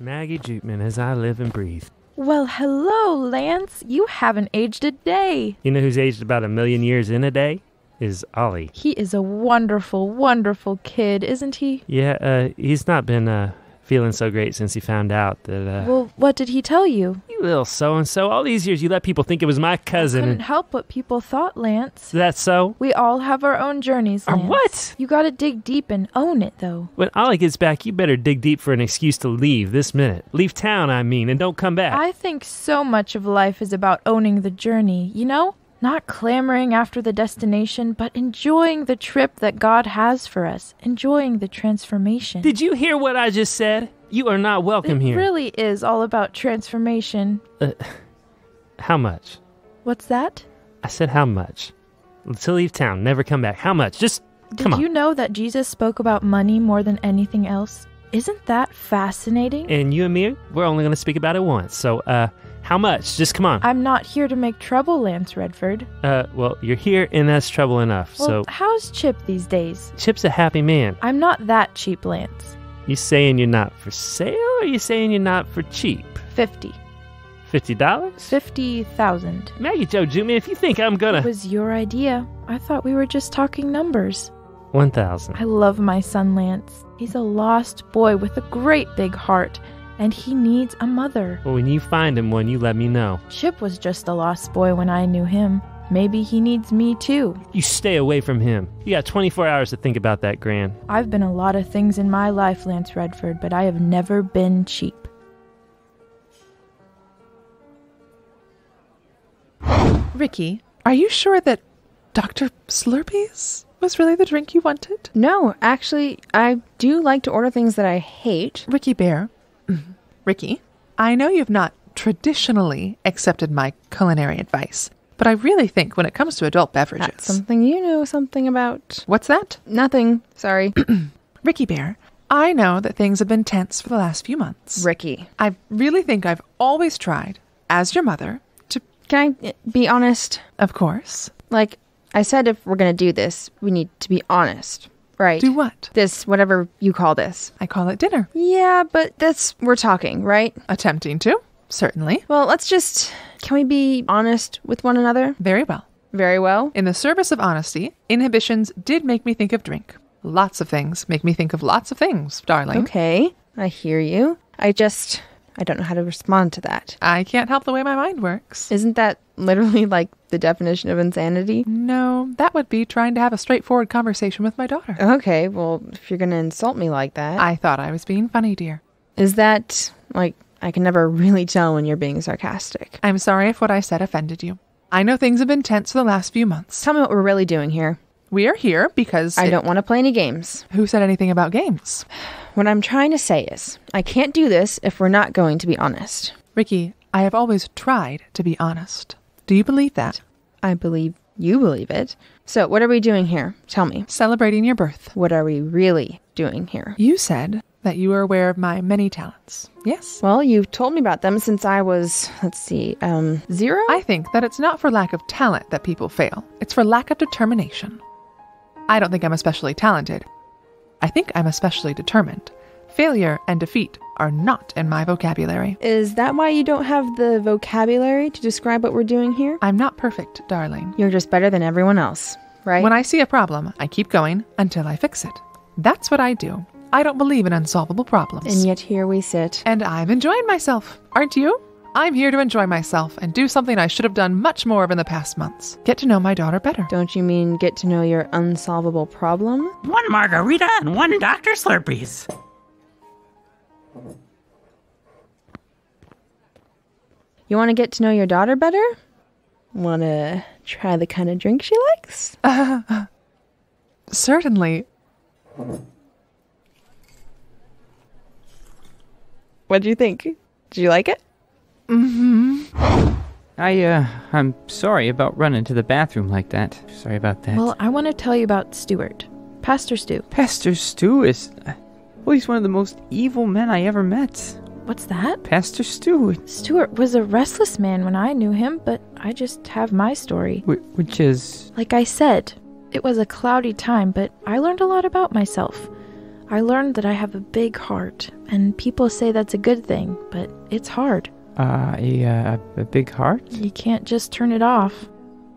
Maggie Jukeman, as I live and breathe. Well, hello, Lance. You haven't aged a day. You know who's aged about 1,000,000 years in a day? Is Ollie. He is a wonderful, wonderful kid, isn't he? Yeah, he's not been feeling so great since he found out that... Well, what did he tell you? You little so-and-so. All these years you let people think it was my cousin. I couldn't help what people thought, Lance. That's so? We all have our own journeys, Lance. What? You gotta dig deep and own it, though. When Ollie gets back, you better dig deep for an excuse to leave this minute. Leave town, I mean, and don't come back. I think so much of life is about owning the journey, you know? Not clamoring after the destination, but enjoying the trip that God has for us. Enjoying the transformation. Did you hear what I just said? You are not welcome here. It really is all about transformation. How much? What's that? I said how much. To leave town, never come back. How much? Just come on. Did you know that Jesus spoke about money more than anything else? Isn't that fascinating? And you and me, we're only going to speak about it once. So, how much? Just come on. I'm not here to make trouble, Lance Redford. Well, you're here and that's trouble enough, well, how's Chip these days? Chip's a happy man. I'm not that cheap, Lance. You saying you're not for sale, or you saying you're not for cheap? $50. $50? 50,000. Maggie Joe Jukeman, if you think I'm gonna... It was your idea. I thought we were just talking numbers. 1,000. I love my son, Lance. He's a lost boy with a great big heart, and he needs a mother. Well, when you find him one, you let me know. Chip was just a lost boy when I knew him. Maybe he needs me too. You stay away from him. You got 24 hours to think about that, Gran. I've been a lot of things in my life, Lance Redford, but I have never been cheap. Ricky, are you sure that Dr. Slurpees was really the drink you wanted? No, actually, I do like to order things that I hate. Ricky Bear. Ricky, I know you've not traditionally accepted my culinary advice, but I really think when it comes to adult beverages... That's something you know something about. What's that? Nothing. Sorry. Ricky Bear, I know that things have been tense for the last few months. Ricky. I really think I've always tried, as your mother, to... Can I be honest? Of course. Like, I said if we're going to do this, we need to be honest. Right. Do what? This, whatever you call this. I call it dinner. Yeah, but we're talking, right? Attempting to. Certainly. Well, can we be honest with one another? Very well. Very well. In the service of honesty, inhibitions did make me think of drink. Lots of things make me think of lots of things, darling. Okay, I hear you. I don't know how to respond to that. I can't help the way my mind works. Isn't that literally like the definition of insanity? No, that would be trying to have a straightforward conversation with my daughter. Okay, well, if you're going to insult me like that... I thought I was being funny, dear. Is that, like, I can never really tell when you're being sarcastic. I'm sorry if what I said offended you. I know things have been tense for the last few months. Tell me what we're really doing here. We are here because... I don't want to play any games. Who said anything about games? What I'm trying to say is, I can't do this if we're not going to be honest. Ricky, I have always tried to be honest. Do you believe that? I believe you believe it. So, what are we doing here? Tell me. Celebrating your birth. What are we really doing here? You said that you were aware of my many talents. Yes? Well, you've told me about them since I was, 0? I think that it's not for lack of talent that people fail. It's for lack of determination. I don't think I'm especially talented. I think I'm especially determined. Failure and defeat are not in my vocabulary. Is that why you don't have the vocabulary to describe what we're doing here? I'm not perfect, darling. You're just better than everyone else, right? When I see a problem, I keep going until I fix it. That's what I do. I don't believe in unsolvable problems. And yet here we sit. And I'm enjoying myself. Aren't you? I'm here to enjoy myself and do something I should have done much more of in the past months. Get to know my daughter better. Don't you mean get to know your unsolvable problem? 1 margarita and 1 Dr. Slurpees. You want to get to know your daughter better? Want to try the kind of drink she likes? Certainly. What do you think? Did you like it? Mm-hmm. I'm sorry about running to the bathroom like that. Sorry about that. Well, I want to tell you about Stuart. Pastor Stu. Pastor Stu is... well, he's one of the most evil men I ever met. What's that? Pastor Stu. Stuart was a restless man when I knew him, but I just have my story. Which is... Like I said, it was a cloudy time, but I learned a lot about myself. I learned that I have a big heart, and people say that's a good thing, but it's hard. A big heart? You can't just turn it off.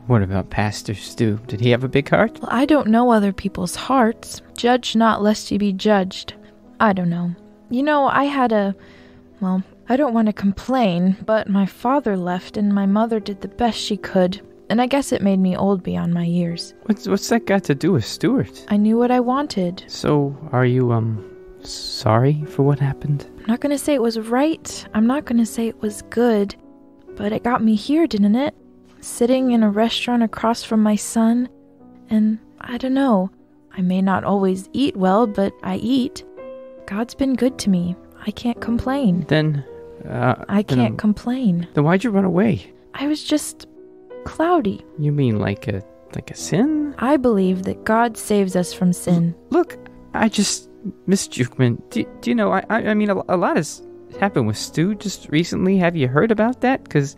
What about Pastor Stu? Did he have a big heart? Well, I don't know other people's hearts. Judge not lest you be judged. I don't know. You know, I had well, I don't want to complain, but my father left and my mother did the best she could, and I guess it made me old beyond my years. What's that got to do with Stuart? I knew what I wanted. So, are you, sorry for what happened? I'm not gonna say it was right. I'm not gonna say it was good. But it got me here, didn't it? Sitting in a restaurant across from my son. And I don't know. I may not always eat well, but I eat. God's been good to me. I can't complain. Then, I can't complain. Then why'd you run away? I was just cloudy. You mean like a sin? I believe that God saves us from sin. Look, Miss Jukman, do you know, I mean, a lot has happened with Stu just recently. Have you heard about that? Because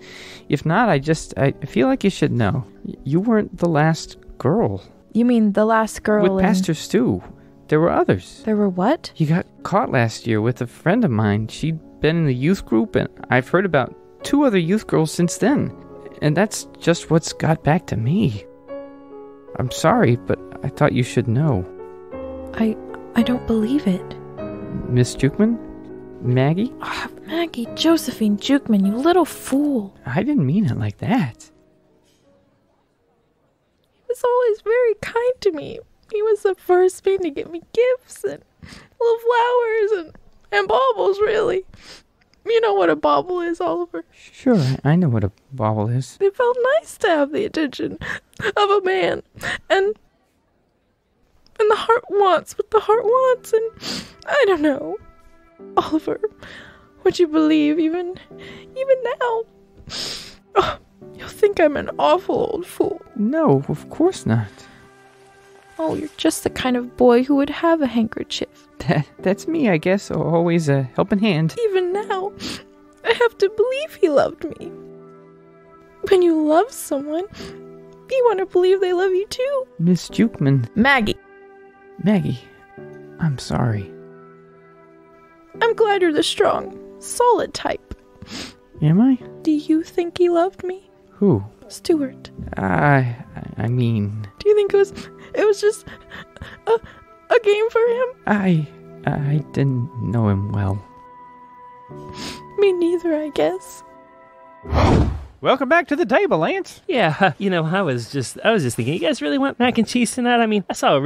if not, I feel like you should know. You weren't the last girl. You mean the last girl with Pastor Stu? There were others. There were what? You got caught last year with a friend of mine. She'd been in the youth group, and I've heard about 2 other youth girls since then. And that's just what's got back to me. I'm sorry, but I thought you should know. I don't believe it. Miss Jukman? Maggie? Oh, Maggie, Josephine Jukman, you little fool. I didn't mean it like that. He was always very kind to me. He was the first man to get me gifts and little flowers and baubles, really. You know what a bauble is, Oliver? Sure, I know what a bauble is. It felt nice to have the attention of a man. And the heart wants what the heart wants, and I don't know. Oliver, would you believe even now? Oh, you'll think I'm an awful old fool. No, of course not. Oh, you're just the kind of boy who would have a handkerchief. That's me, I guess. Always a helping hand. Even now, I have to believe he loved me. When you love someone, you want to believe they love you too. Miss Jukman. Maggie, I'm sorry. I'm glad you're the strong, solid type. Am I? Do you think he loved me? Who? Stuart. I mean... Do you think it was just a game for him? I didn't know him well. Me neither, I guess. Welcome back to the table, Lance. Yeah, you know, I was just thinking, you guys really want mac and cheese tonight? I mean, I saw a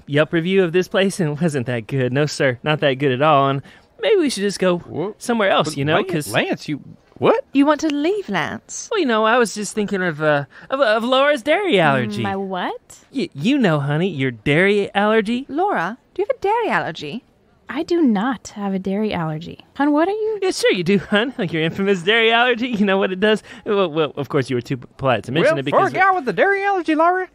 Yelp review of this place, and it wasn't that good. No, sir, not that good at all. And maybe we should just go somewhere else, you know? Lance, you... What? You want to leave, Lance? Well, you know, I was just thinking of Laura's dairy allergy. My what? You know, honey, your dairy allergy. Laura, do you have a dairy allergy? I do not have a dairy allergy. Hon, what are you? Yeah, sure you do, hon. Like your infamous dairy allergy. You know what it does? Well, of course, you were too polite to mention it because... for a gal with a dairy allergy, Laura,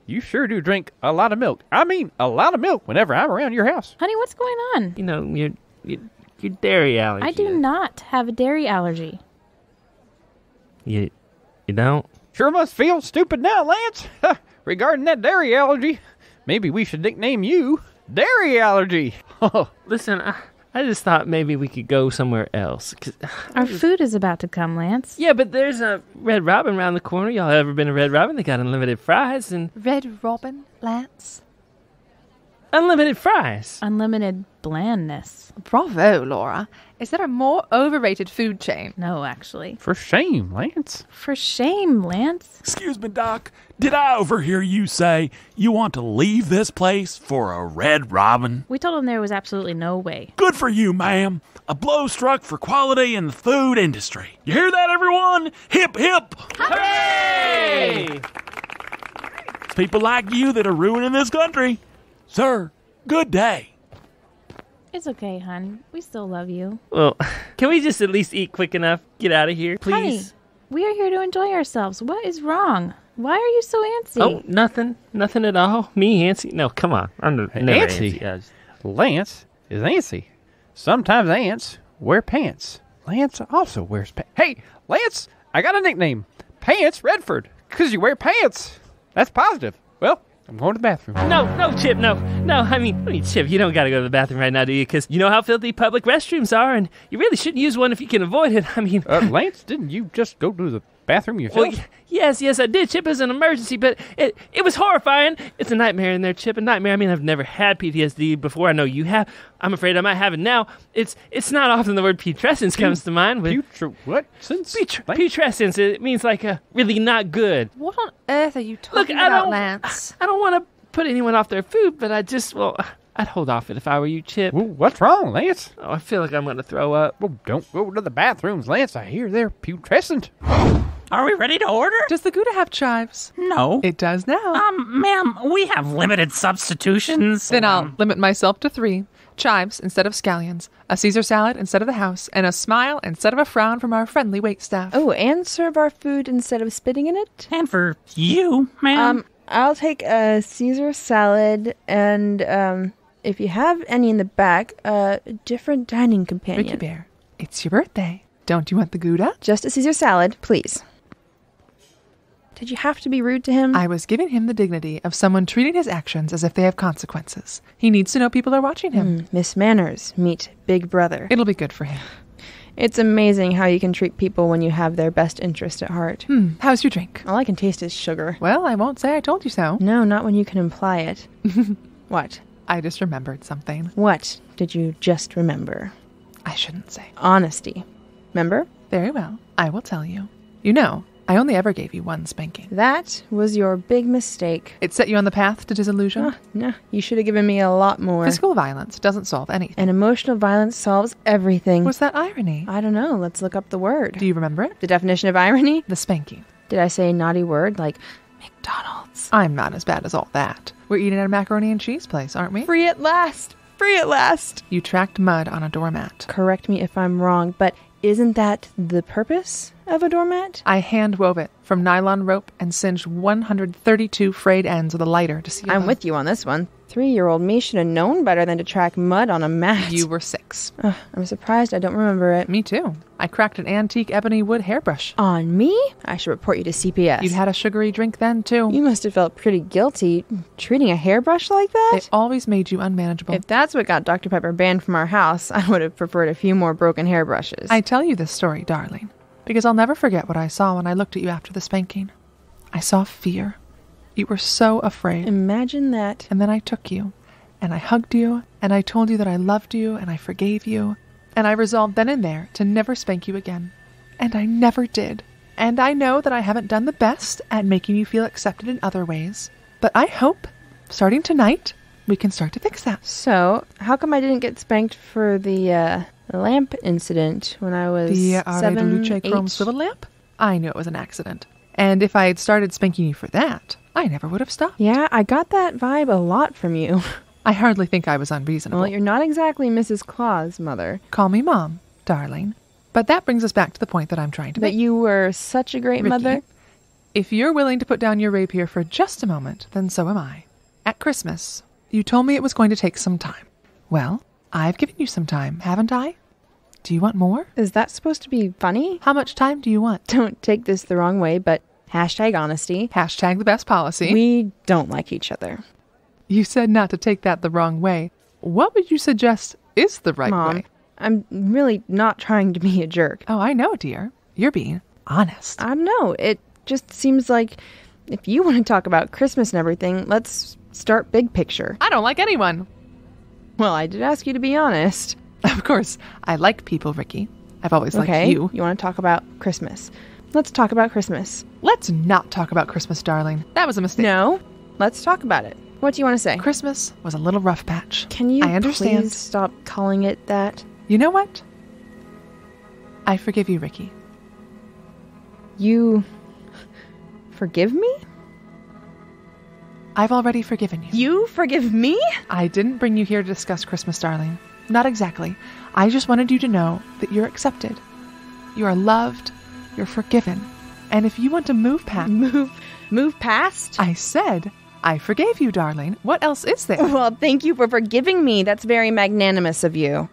you sure do drink a lot of milk. I mean, a lot of milk whenever I'm around your house. Honey, what's going on? You know, your dairy allergy. I do not have a dairy allergy. You don't? Sure must feel stupid now, Lance. Regarding that dairy allergy, maybe we should nickname you Dairy Allergy. Listen, I just thought maybe we could go somewhere else. Our food is about to come, Lance. Yeah, but there's a Red Robin around the corner. Y'all ever been to Red Robin? They got unlimited fries and... Red Robin, Lance? unlimited fries. Unlimited blandness. Bravo, Laura. Is there a more overrated food chain? No, actually. For shame, Lance. For shame, Lance. Excuse me, Doc. Did I overhear you say you want to leave this place for a Red Robin? We told him there was absolutely no way. Good for you, ma'am. A blow struck for quality in the food industry. You hear that, everyone? Hip, hip. Hooray! It's people like you that are ruining this country. Sir, good day. It's okay, hon. We still love you. Well, can we just at least eat quick enough? Get out of here, please. Honey, we are here to enjoy ourselves. What is wrong? Why are you so antsy? Oh, nothing. Nothing at all. Me, antsy? No, come on. I'm never Antsy? antsy. Lance is antsy. Sometimes ants wear pants. Lance also wears pants. Hey, Lance, I got a nickname. Pants Redford. Because you wear pants. That's positive. Well, I'm going to the bathroom. No, Chip, no. I mean, Chip, you don't got to go to the bathroom right now, do you? Because you know how filthy public restrooms are, and you really shouldn't use one if you can avoid it. I mean... Lance, didn't you just go to the bathroom yourself? Well, yes, I did, Chip. It was an emergency, but it was horrifying. It's a nightmare in there, Chip, a nightmare. I mean, I've never had PTSD before. I know you have. I'm afraid I might have it now. It's not often the word putrescence comes to mind. What? Putrescence, it means like really not good. What on earth are you talking about, Lance? I don't want to put anyone off their food, but I'd hold off it if I were you, Chip. Well, what's wrong, Lance? Oh, I feel like I'm going to throw up. Well, don't go to the bathrooms, Lance. I hear they're putrescent. Are we ready to order? Does the Gouda have chives? No. It does now. Ma'am, we have limited substitutions. Then I'll limit myself to 3. Chives instead of scallions, a Caesar salad instead of the house, and a smile instead of a frown from our friendly waitstaff. Oh, and serve our food instead of spitting in it? And for you, ma'am? I'll take a Caesar salad and, if you have any in the back, a different dining companion. Ricky Bear, it's your birthday. Don't you want the Gouda? Just a Caesar salad, please. Did you have to be rude to him? I was giving him the dignity of someone treating his actions as if they have consequences. He needs to know people are watching him. Miss Manners, meet Big Brother. It'll be good for him. It's amazing how you can treat people when you have their best interest at heart. How's your drink? All I can taste is sugar. Well, I won't say I told you so. No, not when you can imply it. What? I just remembered something. What did you just remember? I shouldn't say. Honesty. Remember? Very well. I will tell you. You know, I only ever gave you 1 spanking. That was your big mistake. It set you on the path to disillusion? No, you should have given me a lot more. Physical violence doesn't solve anything. And emotional violence solves everything. What's that irony? I don't know. Let's look up the word. Do you remember it? The definition of irony? The spanking. Did I say a naughty word like McDonald's? I'm not as bad as all that. We're eating at a macaroni and cheese place, aren't we? Free at last! Free at last! You tracked mud on a doormat. Correct me if I'm wrong, but isn't that the purpose of a doormat? I hand wove it from nylon rope and singed 132 frayed ends with a lighter to see. I'm with you on this one. 3-year-old me should have known better than to track mud on a mat. You were 6. I'm surprised I don't remember it. Me too. I cracked an antique ebony wood hairbrush. On me? I should report you to CPS. You'd had a sugary drink then too. You must have felt pretty guilty treating a hairbrush like that. They always made you unmanageable. If that's what got Dr. Pepper banned from our house, I would have preferred a few more broken hairbrushes. I tell you this story, darling, because I'll never forget what I saw when I looked at you after the spanking. I saw fear. You were so afraid. Imagine that. And then I took you, and I hugged you, and I told you that I loved you, and I forgave you, and I resolved then and there to never spank you again. And I never did. And I know that I haven't done the best at making you feel accepted in other ways, but I hope, starting tonight, we can start to fix that. So, how come I didn't get spanked for the lamp incident when I was the 7, Luce 8? chrome swivel lamp? I knew it was an accident. And if I had started spanking you for that, I never would have stopped. Yeah, I got that vibe a lot from you. I hardly think I was unreasonable. Well, you're not exactly Mrs. Claus, Mother. Call me Mom, darling. But that brings us back to the point that I'm trying to make. That you were such a great Ricky, mother. If you're willing to put down your rapier for just a moment, then so am I. At Christmas, you told me it was going to take some time. Well, I've given you some time, haven't I? Do you want more? Is that supposed to be funny? How much time do you want? Don't take this the wrong way, but #honesty. #the best policy. We don't like each other. You said not to take that the wrong way. What would you suggest is the right Mom, way? I'm really not trying to be a jerk. Oh, I know, dear. You're being honest. I don't know. It just seems like if you want to talk about Christmas and everything, let's start big picture. I don't like anyone. Well, I did ask you to be honest. Of course, I like people, Ricky. I've always liked you. You want to talk about Christmas. Let's talk about Christmas. Let's not talk about Christmas, darling. That was a mistake. No, let's talk about it. What do you want to say? Christmas was a little rough patch. Can you I understand. please stop calling it that? You know what? I forgive you, Ricky. You forgive me? I've already forgiven you. You forgive me? I didn't bring you here to discuss Christmas, darling. Not exactly. I just wanted you to know that you're accepted. You are loved. You're forgiven. And if you want to move past... Move past? I said I forgave you, darling. What else is there? Well, thank you for forgiving me. That's very magnanimous of you.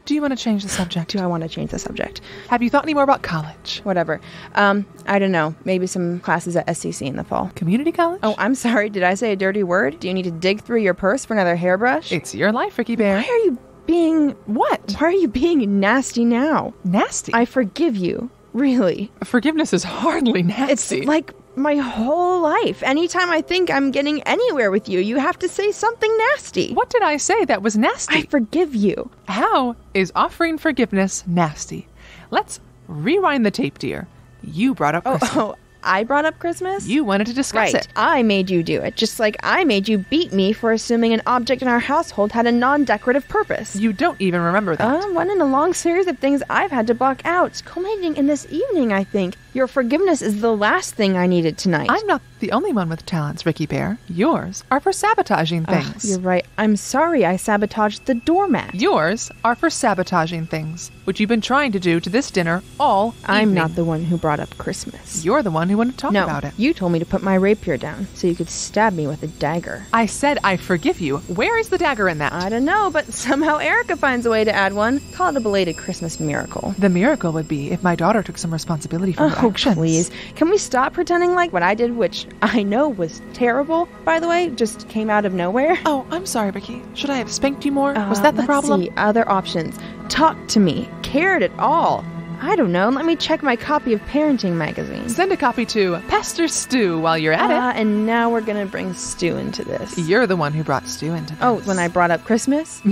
Do you want to change the subject? Do I want to change the subject? Have you thought any more about college? Whatever. I don't know. Maybe some classes at SCC in the fall. Community college? Oh, I'm sorry. Did I say a dirty word? Do you need to dig through your purse for another hairbrush? It's your life, Ricky Bear. Why are you being... What? Why are you being nasty now? Nasty? I forgive you. Really. Forgiveness is hardly nasty. It's like my whole life. Anytime I think I'm getting anywhere with you, you have to say something nasty. What did I say that was nasty? I forgive you. How is offering forgiveness nasty? Let's rewind the tape, dear. You brought up Christmas. Oh, I brought up Christmas? You wanted to discuss it. I made you do it, just like I made you beat me for assuming an object in our household had a non-decorative purpose. You don't even remember that. One in a long series of things I've had to block out, culminating in this evening, I think. Your forgiveness is the last thing I needed tonight. I'm not the only one with talents, Ricky Bear. Yours are for sabotaging things. You're right. I'm sorry I sabotaged the doormat. Yours are for sabotaging things, which you've been trying to do to this dinner all I'm evening. not the one who brought up Christmas. You're the one who wanted to talk about it. You told me to put my rapier down so you could stab me with a dagger. I said I forgive you. Where is the dagger in that? I don't know, but somehow Erica finds a way to add one. Call it a belated Christmas miracle. The miracle would be if my daughter took some responsibility for her actions. Please. Can we stop pretending like what I did, which I know was terrible, by the way, just came out of nowhere? Oh, I'm sorry, Ricky. Should I have spanked you more? Was that the problem? Let's see. Other options. Talk to me. Cared at all. I don't know. Let me check my copy of Parenting Magazine. Send a copy to Pastor Stu while you're at it. And now we're going to bring Stu into this. You're the one who brought Stu into this. Oh, when I brought up Christmas?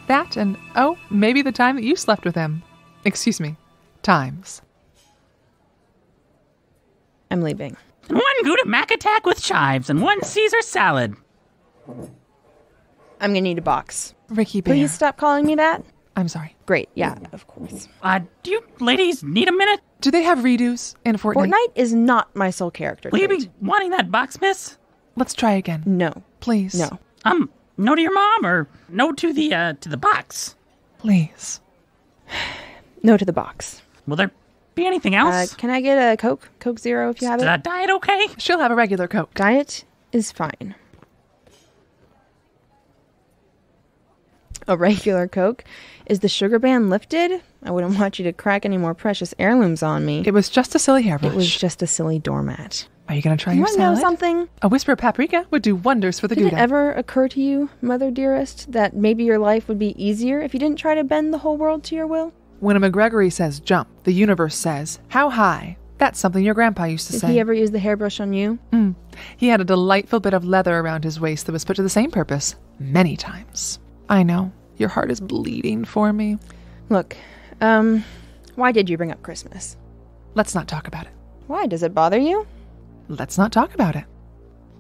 That and, maybe the time that you slept with him. Excuse me. Times. I'm leaving. One Gouda Mac attack with chives and one Caesar salad. I'm going to need a box. Ricky Bear. Please stop calling me that. I'm sorry. Great. Yeah, of course. Do you ladies need a minute? Do they have redos in Fortnite? Fortnite is not my sole character. Will you be wanting that box, miss? Let's try again. No. Please. No. No to your mom or no to the box? Please. No to the box. Will there be anything else? Can I get a Coke? Coke Zero if you have it? Diet okay? She'll have a regular Coke. Diet is fine. A regular Coke? Is the sugar ban lifted? I wouldn't want you to crack any more precious heirlooms on me. It was just a silly hairbrush. It was just a silly doormat. Are you going to try you your want salad? To know something? A whisper of paprika would do wonders for the Did Gouda. it ever occur to you, Mother Dearest, that maybe your life would be easier if you didn't try to bend the whole world to your will? When a McGregory says jump, the universe says, how high? That's something your grandpa used to say. Did he ever use the hairbrush on you? He had a delightful bit of leather around his waist that was put to the same purpose many times. I know. Your heart is bleeding for me. Look, why did you bring up Christmas? Let's not talk about it. Why? Does it bother you? Let's not talk about it.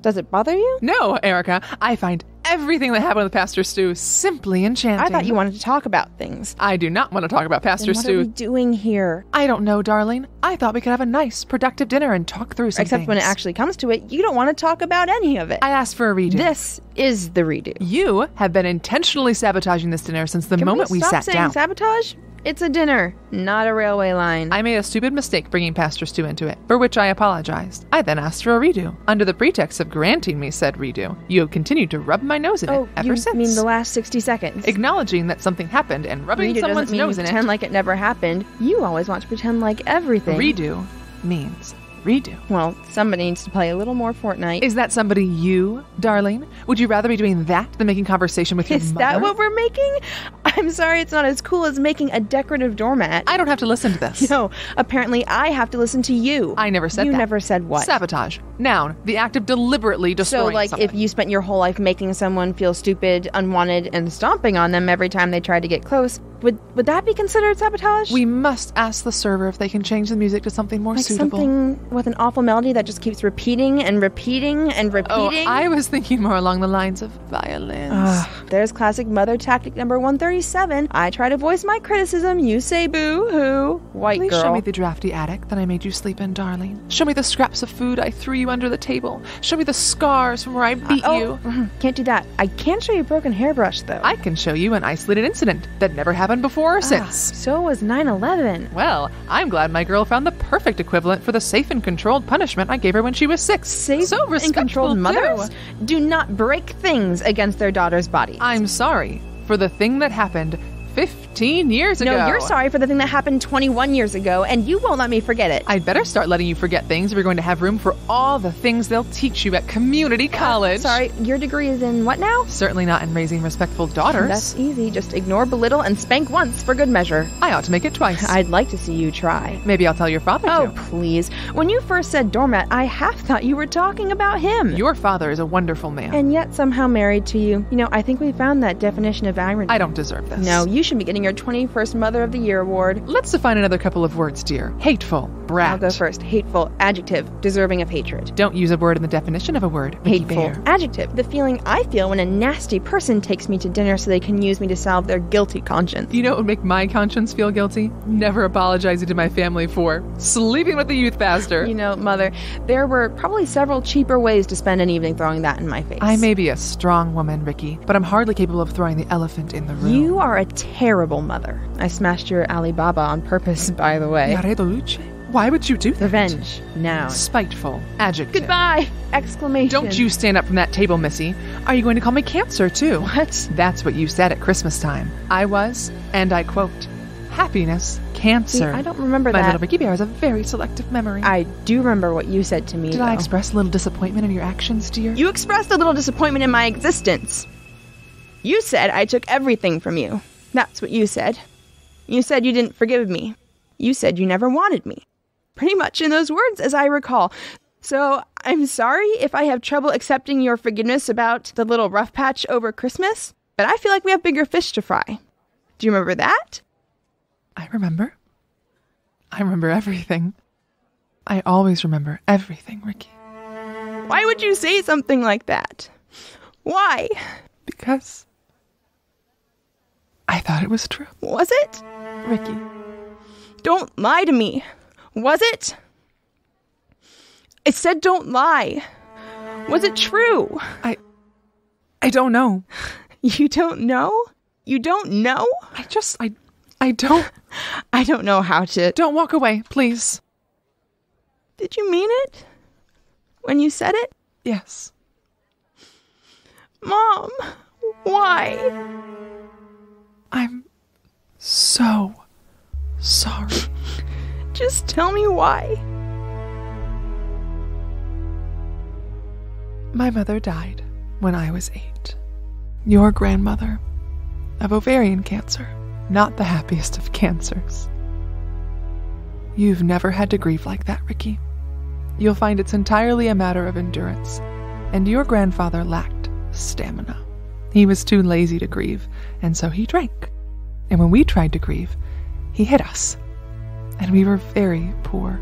Does it bother you? No, Erica. I find everything that happened with Pastor Stu simply enchanting. I thought you wanted to talk about things. I do not want to talk about Pastor Stu. What are we doing here? I don't know, darling. I thought we could have a nice, productive dinner and talk through some Except things. when it actually comes to it, you don't want to talk about any of it. I asked for a redo. This is the redo. You have been intentionally sabotaging this dinner since the moment we sat down. Sabotage? It's a dinner, not a railway line. I made a stupid mistake bringing Pastor Stu into it, for which I apologized. I then asked for a redo. Under the pretext of granting me said redo, you have continued to rub my nose in it ever since. You mean the last 60 seconds? Acknowledging that something happened and rubbing redo someone's doesn't mean nose in it. Pretend like it never happened. You always want to pretend like everything. Redo means redo. Well, somebody needs to play a little more Fortnite. Is that somebody you, darling? Would you rather be doing that than making conversation with your mother? Is that what we're making? I'm sorry, it's not as cool as making a decorative doormat. I don't have to listen to this. No, apparently I have to listen to you. I never said that. You never said what? Sabotage. Noun. The act of deliberately destroying So, like, something. if you spent your whole life making someone feel stupid, unwanted, and stomping on them every time they tried to get close, would that be considered sabotage? We must ask the server if they can change the music to something more like suitable. Something with an awful melody that just keeps repeating and repeating and repeating? Oh, I was thinking more along the lines of violins. There's classic mother tactic number 137. I try to voice my criticism. You say boo-hoo. White Please girl. show me the drafty attic that I made you sleep in, darling. Show me the scraps of food I threw you under the table. Show me the scars from where I beat you. Can't do that. I can show you a broken hairbrush, though. I can show you an isolated incident that never happened before or since. So was 9/11. Well, I'm glad my girl found the perfect equivalent for the safe and controlled punishment I gave her when she was 6. Safe so and controlled too. mothers do not break things against their daughters' bodies. I'm sorry for the thing that happened 15 years ago. No, you're sorry for the thing that happened 21 years ago, and you won't let me forget it. I'd better start letting you forget things if we're going to have room for all the things they'll teach you at community college. Sorry, your degree is in what now? Certainly not in raising respectful daughters. That's easy. Just ignore, belittle, and spank once for good measure. I ought to make it twice. I'd like to see you try. Maybe I'll tell your father Oh, to. please. When you first said doormat, I half thought you were talking about him. Your father is a wonderful man. And yet somehow married to you. You know, I think we found that definition of irony. I don't deserve this. No, you should be getting your 21st Mother of the Year award. Let's define another couple of words, dear. Hateful. Brat. I'll go first. Hateful. Adjective. Deserving of hatred. Don't use a word in the definition of a word. Hateful. Bear. Adjective. The feeling I feel when a nasty person takes me to dinner so they can use me to salve their guilty conscience. You know what would make my conscience feel guilty? Never apologizing to my family for sleeping with the youth pastor. You know, Mother, there were probably several cheaper ways to spend an evening throwing that in my face. I may be a strong woman, Ricky, but I'm hardly capable of throwing the elephant in the room. You are a terrible mother. I smashed your Alibaba on purpose, by the way. Why would you do that? Revenge. Now. Spiteful. Adjective. Goodbye! Exclamation. Don't you stand up from that table, Missy. Are you going to call me Cancer, too? What? That's what you said at Christmas time. I was, and I quote, happiness, Cancer. See, I don't remember My that. little Ricky Bear has a very selective memory. I do remember what you said to me, Did though. I express a little disappointment in your actions, dear? You expressed a little disappointment in my existence. You said I took everything from you. That's what you said. You said you didn't forgive me. You said you never wanted me. Pretty much in those words, as I recall. So, I'm sorry if I have trouble accepting your forgiveness about the little rough patch over Christmas, but I feel like we have bigger fish to fry. Do you remember that? I remember. I remember everything. I always remember everything, Ricky. Why would you say something like that? Why? Because I thought it was true. Was it? Ricky. Don't lie to me. Was it? I said don't lie. Was it true? I don't know. You don't know? You don't know? I don't. I don't know how to. Don't walk away, please. Did you mean it? When you said it? Yes. Mom, why? I'm so sorry. Just tell me why. My mother died when I was 8. Your grandmother, of ovarian cancer, not the happiest of cancers. You've never had to grieve like that, Ricky. You'll find it's entirely a matter of endurance, and your grandfather lacked stamina. He was too lazy to grieve, and so he drank. And when we tried to grieve, he hit us. And we were very poor.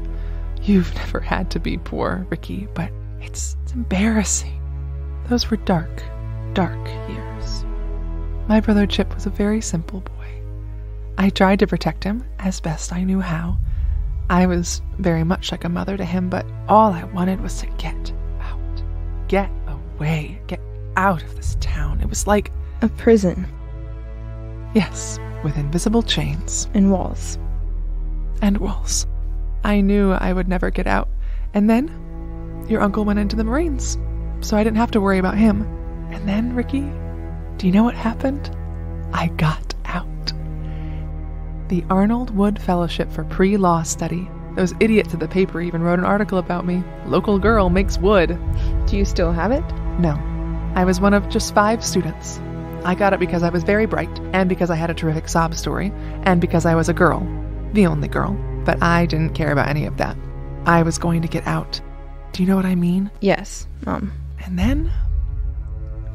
You've never had to be poor, Ricky, but it's embarrassing. Those were dark, dark years. My brother Chip was a very simple boy. I tried to protect him as best I knew how. I was very much like a mother to him, but all I wanted was to get out. Get away. Get out of this town. It was like a prison. Yes, with invisible chains. And walls. And walls. I knew I would never get out. And then your uncle went into the Marines, so I didn't have to worry about him. And then, Ricky, do you know what happened? I got out. The Arnold Wood Fellowship for Pre-Law Study Those idiots at the paper even wrote an article about me. Local girl makes wood. Do you still have it? No. I was one of just 5 students. I got it because I was very bright, and because I had a terrific sob story, and because I was a girl. The only girl. But I didn't care about any of that. I was going to get out. Do you know what I mean? Yes, And then?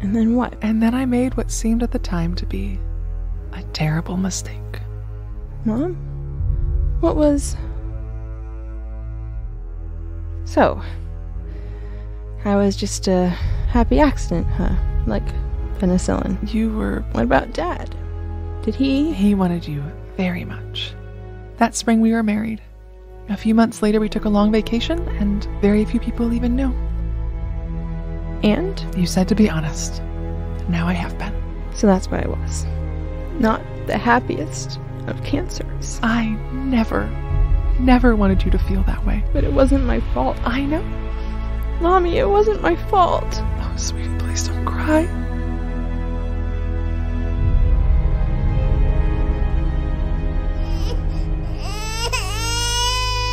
And then what? And then I made what seemed at the time to be a terrible mistake. Mom? What was... So, I was just a happy accident, huh? Like penicillin. You were... What about Dad? Did he... He wanted you very much. That spring we were married. A few months later we took a long vacation, and very few people even knew. And? You said to be honest. Now I have been. So that's what I was. Not the happiest of cancers. I never wanted you to feel that way. But it wasn't my fault. I know. Mommy, it wasn't my fault. Oh, sweetie, please don't cry.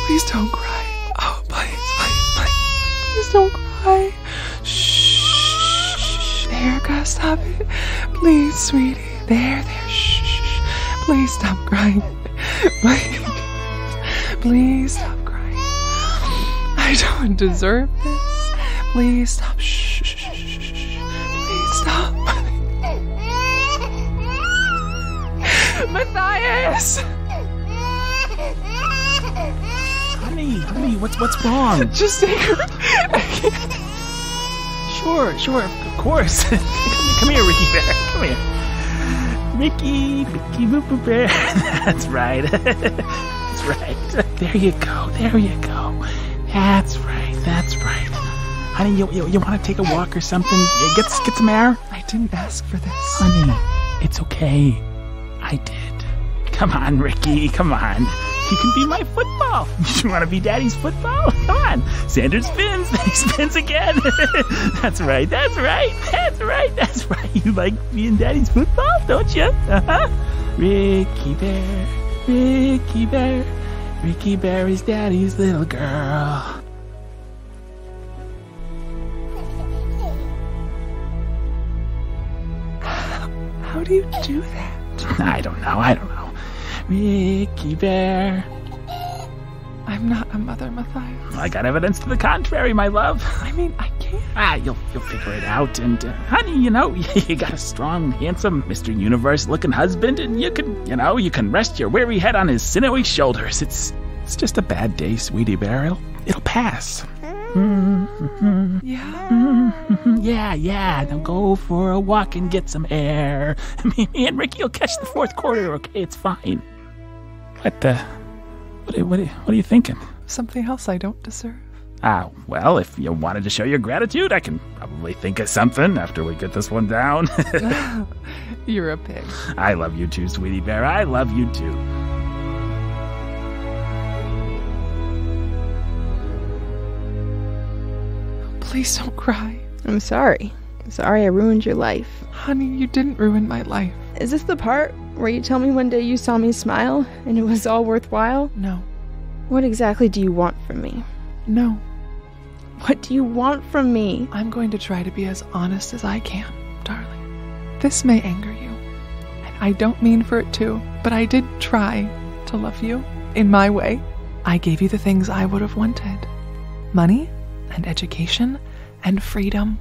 Please don't cry. Oh, please don't cry. Shh. There, Gus, stop it. Please, sweetie. There. Shh. Please stop crying. Please stop crying. I don't deserve this. Please stop. Shh. Please stop. Matthias! Honey, what's wrong? Just take her. Sure, of course. Come here, Ricky Bear. Come here. Ricky Boo Boo Bear. That's right. That's right. There you go. That's right. Honey, you want to take a walk or something? Get some air? I didn't ask for this. Honey, it's okay. I did. Come on, Ricky. Come on. You can be my football. You want to be Daddy's football? Come on. Sanders spins. Then he spins again. That's right. You like being Daddy's football, don't you? Uh-huh. Ricky Bear. Ricky Bear is Daddy's little girl. How do you do that? I don't know. Ricky Bear. I'm not a mother, Matthias. I got evidence to the contrary, my love. I mean, I can't. You'll figure it out. And, honey, you got a strong, handsome, Mr. Universe-looking husband, and you can rest your weary head on his sinewy shoulders. It's just a bad day, sweetie bear. It'll pass. Yeah. Now go for a walk and get some air. Me and Ricky will catch the fourth quarter, okay? It's fine. What are you thinking? Something else I don't deserve. Well, if you wanted to show your gratitude, I can probably think of something after we get this one down. You're a pig. I love you too, sweetie bear. I love you too. Please don't cry. I'm sorry. I ruined your life. Honey, you didn't ruin my life. Is this the part where you tell me one day you saw me smile and it was all worthwhile? No. What exactly do you want from me? No. What do you want from me? I'm going to try to be as honest as I can, darling. This may anger you, and I don't mean for it to, but I did try to love you in my way. I gave you the things I would have wanted. Money and education and freedom.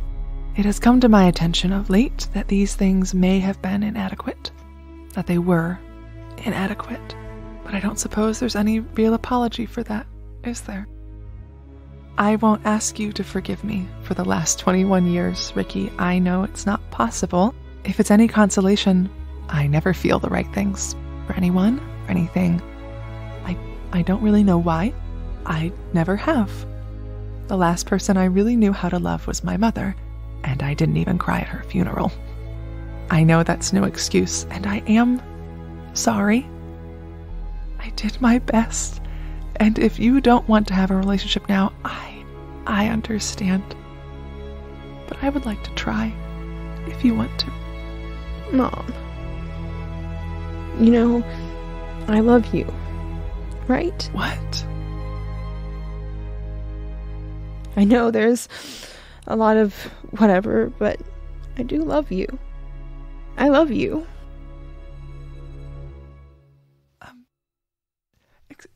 It has come to my attention of late that these things may have been inadequate, that they were inadequate, but I don't suppose there's any real apology for that, is there? I won't ask you to forgive me for the last 21 years, Ricky. I know it's not possible. If it's any consolation, I never feel the right things for anyone, for anything. I don't really know why. I never have. The last person I really knew how to love was my mother, and I didn't even cry at her funeral. I know that's no excuse, and I am sorry. I did my best, and if you don't want to have a relationship now, I understand. But I would like to try, if you want to. Mom. I love you. Right? What? I know there's a lot of whatever, but I do love you. I love you.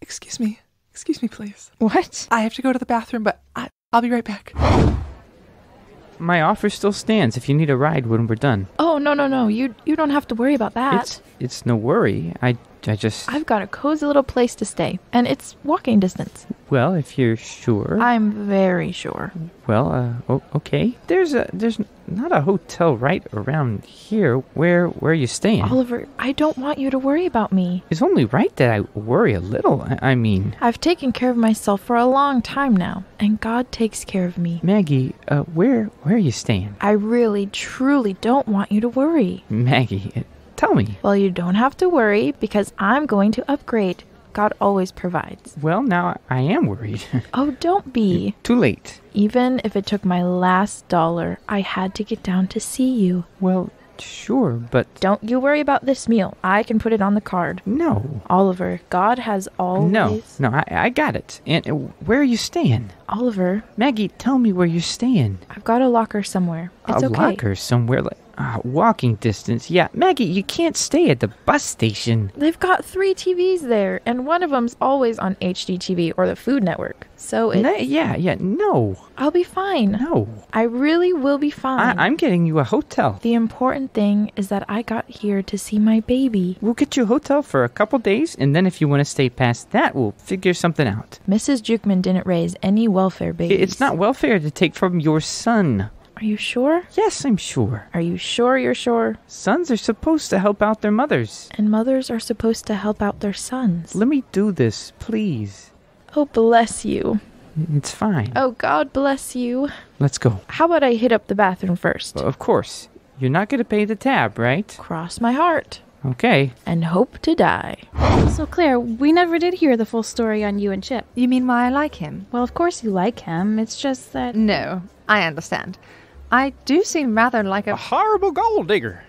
Excuse me. Excuse me, please. What? I have to go to the bathroom, but I'll be right back. My offer still stands if you need a ride when we're done. Oh, no. You don't have to worry about that. It's no worry. I just... I've got a cozy little place to stay, and it's walking distance. Well, if you're sure. I'm very sure. Well, okay. There's not a hotel right around here. Where are you staying? Oliver, I don't want you to worry about me. It's only right that I worry a little. I mean... I've taken care of myself for a long time now, and God takes care of me. Maggie, where are you staying? I really, truly don't want you to worry. Maggie, tell me. Well, you don't have to worry, because I'm going to upgrade. God always provides. Well, now I am worried. Oh, don't be. Too late. Even if it took my last dollar, I had to get down to see you. Well, sure, but... Don't you worry about this meal. I can put it on the card. No. Oliver, God has always... No, I got it. And where are you staying? Oliver. Maggie, tell me where you're staying. I've got a locker somewhere. It's okay. A locker somewhere? Walking distance. Yeah, Maggie, you can't stay at the bus station. They've got 3 TVs there, and one of them's always on HGTV or the Food Network. So it's... No. I'll be fine. No. I really will be fine. I'm getting you a hotel. The important thing is that I got here to see my baby. We'll get you a hotel for a couple days, and then if you want to stay past that, we'll figure something out. Mrs. Jukman didn't raise any welfare babies. It's not welfare to take from your son. Are you sure? Yes, I'm sure. Are you sure you're sure? Sons are supposed to help out their mothers. And mothers are supposed to help out their sons. Let me do this, please. Oh, bless you. It's fine. Oh, God bless you. Let's go. How about I hit up the bathroom first? Of course. You're not going to pay the tab, right? Cross my heart. Okay. And hope to die. So, Claire, we never did hear the full story on you and Chip. You mean why I like him? Well, of course you like him. It's just that... No, I understand. I do seem rather like a horrible gold digger.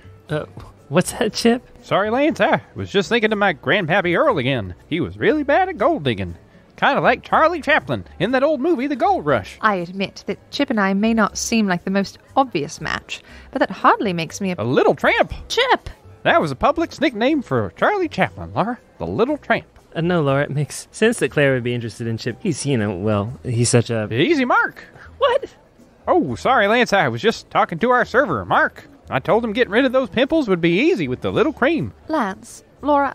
What's that, Chip? Sorry, Lance. I was just thinking of my grandpappy Earl again. He was really bad at gold digging. Kind of like Charlie Chaplin in that old movie, The Gold Rush. I admit that Chip and I may not seem like the most obvious match, but that hardly makes me a little tramp. Chip! That was a public's nickname for Charlie Chaplin, Laura. The Little Tramp. No, Laura, it makes sense that Claire would be interested in Chip. He's, he's such a... Easy, Mark. What? Oh, sorry, Lance. I was just talking to our server, Mark. I told him getting rid of those pimples would be easy with the little cream. Lance, Laura,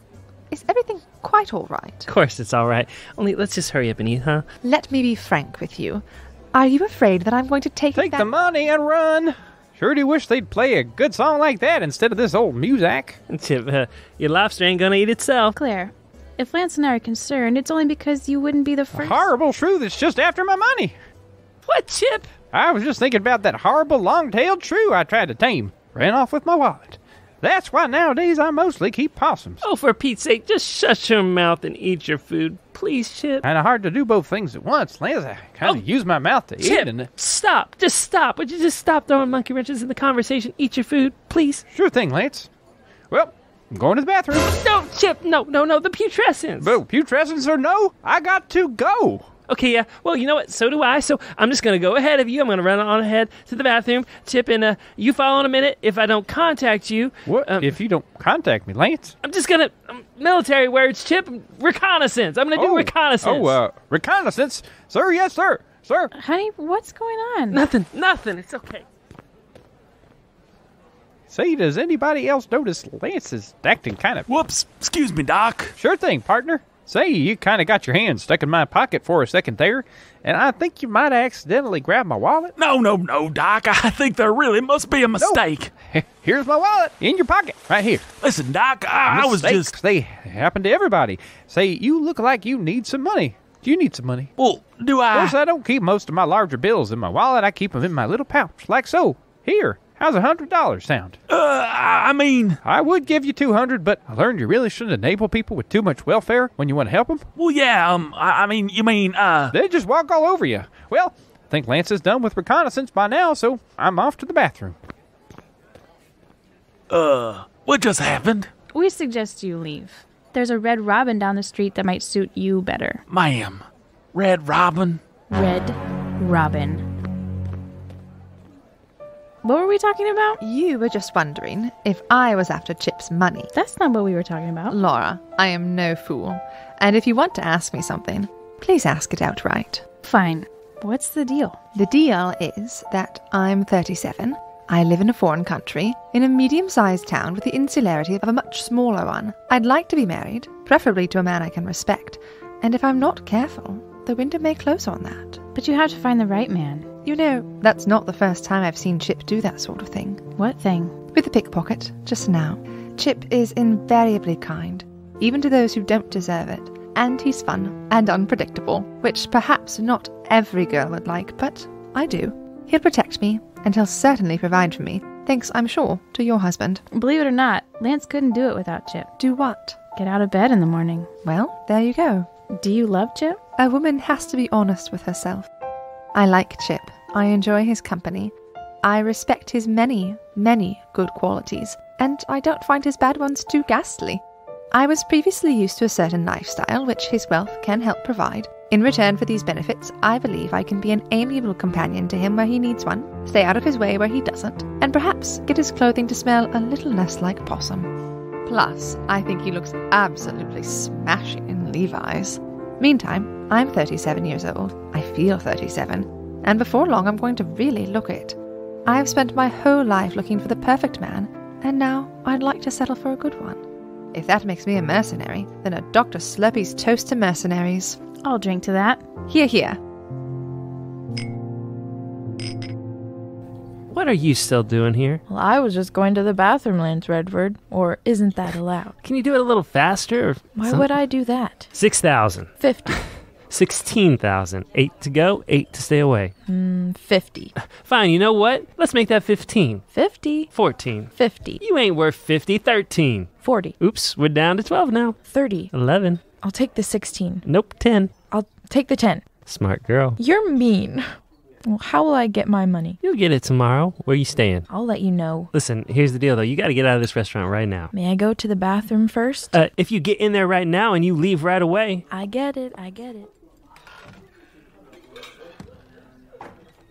is everything quite all right? Of course it's all right. Only let's just hurry up and eat, huh? Let me be frank with you. Are you afraid that I'm going to take the money and run? Sure do wish they'd play a good song like that instead of this old music. Chip, your lobster ain't gonna eat itself. Claire, if Lance and I are concerned, it's only because you wouldn't be the first... A horrible shrew that's just after my money. What, Chip? I was just thinking about that horrible long-tailed shrew I tried to tame. Ran off with my wallet. That's why nowadays I mostly keep possums. Oh, for Pete's sake, just shut your mouth and eat your food. Please, Chip. Kind of hard to do both things at once, Lance. I kind of use my mouth to Chip, eat and... Stop. Just stop. Would you just stop throwing monkey wrenches in the conversation? Eat your food, please. Sure thing, Lance. Well, I'm going to the bathroom. No, Chip, no, the putrescence. Boo, putrescence or no, I got to go. Okay, yeah. Well, you know what? So do I. So I'm just going to go ahead of you. I'm going to run on ahead to the bathroom. Chip, and you follow in a minute. If I don't contact you... What? If you don't contact me, Lance? I'm just going to... military words, Chip. Reconnaissance. I'm going to do reconnaissance. Reconnaissance? Sir, yes, sir. Sir. Honey, what's going on? Nothing. It's okay. Say, does anybody else notice Lance is acting kind of... Whoops. Excuse me, Doc. Sure thing, partner. Say, you kind of got your hand stuck in my pocket for a second there, and I think you might accidentally grab my wallet. No, Doc. I think there really must be a mistake. No. Here's my wallet in your pocket, right here. Listen, Doc, I was just... They happen to everybody. Say, you look like you need some money. Do you need some money? Well, do I? Of course, I don't keep most of my larger bills in my wallet. I keep them in my little pouch, like so. Here. How's $100 sound? I mean... I would give you $200, but I learned you really shouldn't enable people with too much welfare when you want to help them. Well, yeah, I mean, you mean, They just walk all over you. Well, I think Lance is done with reconnaissance by now, so I'm off to the bathroom. What just happened? We suggest you leave. There's a Red Robin down the street that might suit you better. Ma'am, Red Robin? Red Robin. What were we talking about? You were just wondering if I was after Chip's money. That's not what we were talking about. Laura, I am no fool. And if you want to ask me something, please ask it outright. Fine. What's the deal? The deal is that I'm 37. I live in a foreign country, in a medium-sized town with the insularity of a much smaller one. I'd like to be married, preferably to a man I can respect. And if I'm not careful, the window may close on that. But you have to find the right man. You know, that's not the first time I've seen Chip do that sort of thing. What thing? With the pickpocket, just now. Chip is invariably kind, even to those who don't deserve it. And he's fun and unpredictable, which perhaps not every girl would like, but I do. He'll protect me, and he'll certainly provide for me, thanks, I'm sure, to your husband. Believe it or not, Lance couldn't do it without Chip. Do what? Get out of bed in the morning. Well, there you go. Do you love Chip? A woman has to be honest with herself. I like Chip. I enjoy his company. I respect his many, many good qualities, and I don't find his bad ones too ghastly. I was previously used to a certain lifestyle which his wealth can help provide. In return for these benefits, I believe I can be an amiable companion to him where he needs one, stay out of his way where he doesn't, and perhaps get his clothing to smell a little less like possum. Plus, I think he looks absolutely smashing in Levi's. Meantime, I'm 37 years old. I feel 37. And before long, I'm going to really look it. I've spent my whole life looking for the perfect man, and now I'd like to settle for a good one. If that makes me a mercenary, then a Dr. Slurpy's toast to mercenaries. I'll drink to that. Hear, hear. What are you still doing here? Well, I was just going to the bathroom, Lance Redford. Or isn't that allowed? Can you do it a little faster? Or Why would I do that? 6,000. 50. 16,000. 8 to go, 8 to stay away. 50. Fine, you know what? Let's make that 15. 50. 14. 50. You ain't worth 50. 13. 40. Oops, we're down to 12 now. 30. 11. I'll take the 16. Nope, 10. I'll take the 10. Smart girl. You're mean. Well, how will I get my money? You'll get it tomorrow. Where you staying? I'll let you know. Listen, here's the deal, though. You got to get out of this restaurant right now. May I go to the bathroom first? If you get in there right now and you leave right away. I get it. I get it.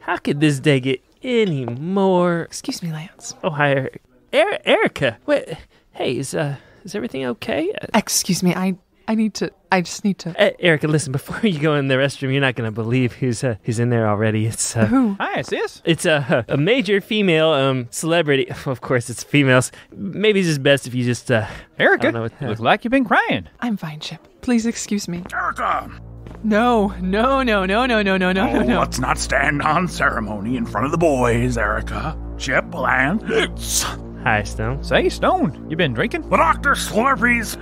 How could this day get any more? Excuse me, Lance. Oh, hi, Erica. Wait, hey, is everything okay? Excuse me, I just need to. Erica, listen, before you go in the restroom, you're not going to believe who's in there already. It's Who? Hi, sis. It's a major female celebrity. Of course, it's females. Maybe it's just best if you just Erica, you look like you've been crying. I'm fine, Chip. Please excuse me. Erica! No. Let's not stand on ceremony in front of the boys, Erica. Chip, Lance. Hi, Stone. Say, Stone, you been drinking? The Dr. Slurpees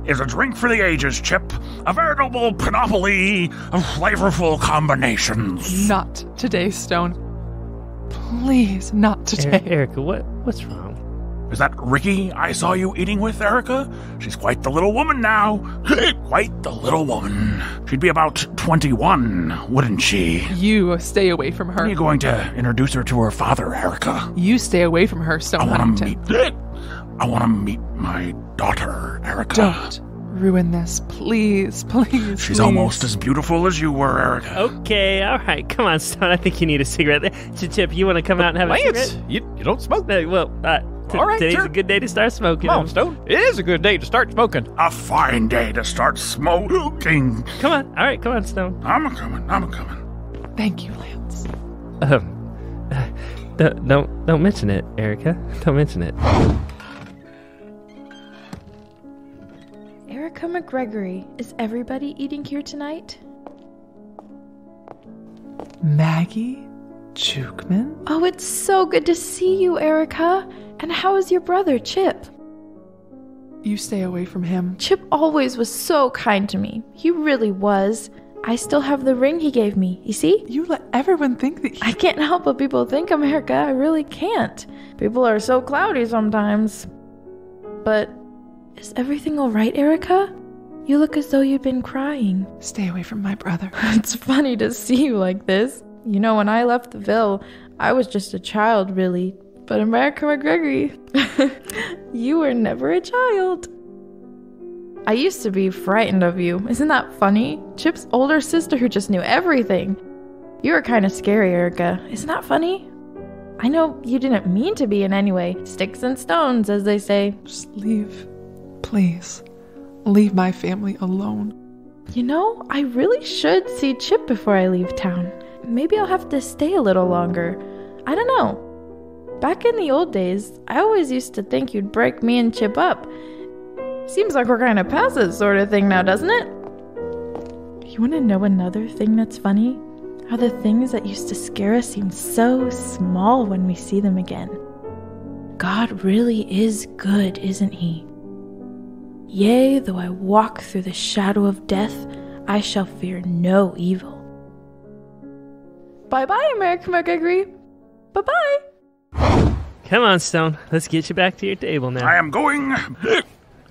is a drink for the ages, Chip. A veritable panoply of flavorful combinations. Not today, Stone. Please, not today. Erica, what's wrong? Is that Ricky I saw you eating with, Erica? She's quite the little woman now. Quite the little woman. She'd be about 21, wouldn't she? You stay away from her. When are you going to introduce her to her father, Erica? You stay away from her, Stone Huntington. I want to meet my daughter, Erica. Don't ruin this. Please. She's almost as beautiful as you were, Erica. Okay, all right. Come on, Stone. I think you need a cigarette. Chip, you want to come out and have Lance, a cigarette? you don't smoke. All right, today's sure. a good day to start smoking. Come on, Stone. It is a good day to start smoking. A fine day to start smoking. Come on. All right, come on, Stone. I'm a-coming. Thank you, Lance. Don't mention it, Erica. Don't mention it. Erica McGregory, is everybody eating here tonight? Maggie Jukman? Oh, it's so good to see you, Erica. And how is your brother, Chip? You stay away from him. Chip always was so kind to me. He really was. I still have the ring he gave me, you see? You let everyone think that I can't help what people think, America. I really can't. People are so cloudy sometimes. But is everything all right, Erica? You look as though you'd been crying. Stay away from my brother. It's funny to see you like this. You know, when I left the Ville, I was just a child, really. But America McGregory, you were never a child. I used to be frightened of you. Isn't that funny? Chip's older sister who just knew everything. You were kind of scary, Erica. Isn't that funny? I know you didn't mean to be in any way. Sticks and stones, as they say. Just leave. Please. Leave my family alone. You know, I really should see Chip before I leave town. Maybe I'll have to stay a little longer. I don't know. Back in the old days, I always used to think you'd break me and Chip up. Seems like we're kind of past this sort of thing now, doesn't it? You want to know another thing that's funny? How the things that used to scare us seem so small when we see them again. God really is good, isn't he? Yea, though I walk through the shadow of death, I shall fear no evil. Bye-bye, American McGregory. Bye-bye. Come on, Stone. Let's get you back to your table now. I am going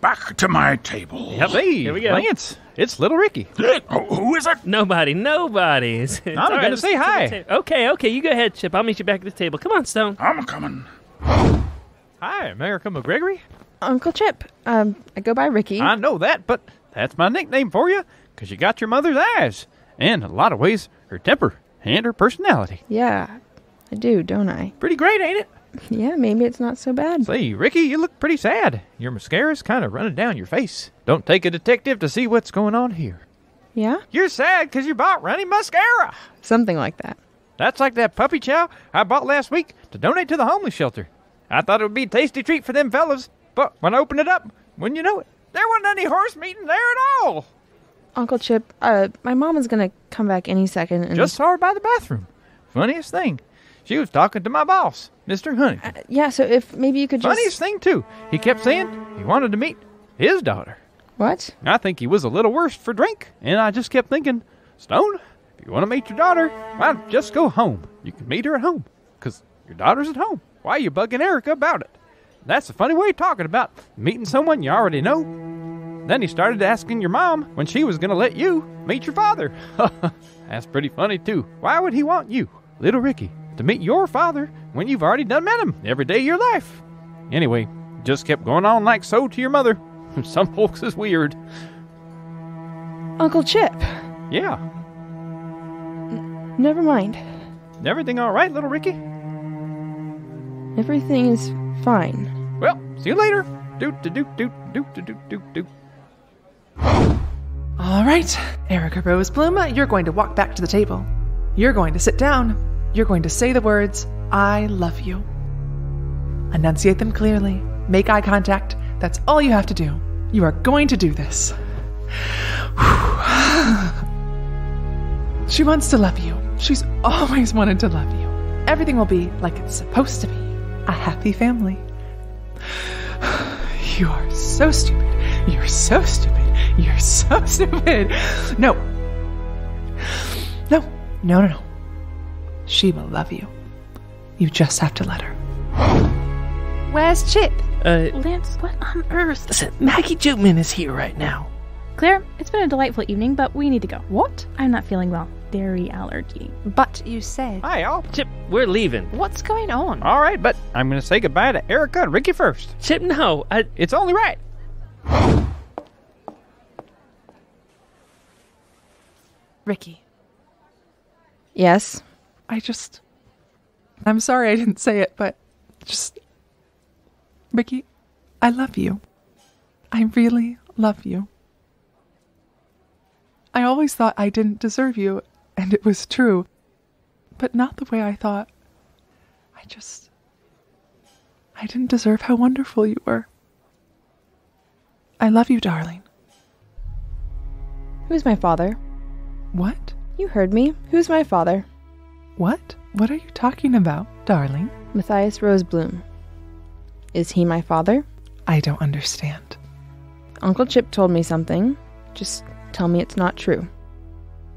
back to my table. Yep. Hey, here we go. Lance, it's little Ricky. Who is it? Nobody. I'm going to say hi. Okay, you go ahead, Chip. I'll meet you back at the table. Come on, Stone. I'm coming. Hi, America McGregory. Uncle Chip. I go by Ricky. I know that, but that's my nickname for you, because you got your mother's eyes, and in a lot of ways, her temper and her personality. Yeah, I do, don't I? Pretty great, ain't it? Yeah, maybe it's not so bad. Say, Ricky, you look pretty sad. Your mascara's kind of running down your face. Don't take a detective to see what's going on here. Yeah? You're sad because you bought runny mascara. Something like that. That's like that puppy chow I bought last week to donate to the homeless shelter. I thought it would be a tasty treat for them fellas, but when I opened it up, wouldn't you know it, there wasn't any horse meat in there at all. Uncle Chip, my mom is going to come back any second. And Just saw her by the bathroom. Funniest thing. She was talking to my boss, Mr. Huntington. Yeah, so if maybe you could just... Funniest thing, too. He kept saying he wanted to meet his daughter. What? I think he was a little worse for drink, and I just kept thinking, Stone, if you want to meet your daughter, why just go home. You can meet her at home, because your daughter's at home. Why are you bugging Erica about it? That's a funny way of talking about meeting someone you already know. Then he started asking your mom when she was going to let you meet your father. That's pretty funny, too. Why would he want you, little Ricky, to meet your father when you've already done met him every day of your life? Anyway, just kept going on like so to your mother. Some folks is weird. Uncle Chip. Yeah. Never mind. Everything all right, little Ricky? Everything is fine. Well, see you later. Do. All right, Erica Rosebloom, you're going to walk back to the table. You're going to sit down. You're going to say the words, I love you. Enunciate them clearly. Make eye contact. That's all you have to do. You are going to do this. She wants to love you. She's always wanted to love you. Everything will be like it's supposed to be. A happy family. You are so stupid. You're so stupid. You're so stupid. No. She will love you. You just have to let her. Where's Chip? Lance, what on earth? Listen, Maggie Jukman is here right now. Claire, it's been a delightful evening, but we need to go. What? I'm not feeling well. Dairy allergy. But you said... Hi, y'all. Chip, we're leaving. What's going on? All right, but I'm going to say goodbye to Erica and Ricky first. Chip, no. It's only right. Ricky. Yes? I'm sorry I didn't say it, but Ricky, I love you. I really love you. I always thought I didn't deserve you, and it was true, but not the way I thought. I didn't deserve how wonderful you were. I love you, darling. Who's my father? What? You heard me. Who's my father? What? What are you talking about, darling? Matthias Rosebloom. Is he my father? I don't understand. Uncle Chip told me something. Just tell me it's not true.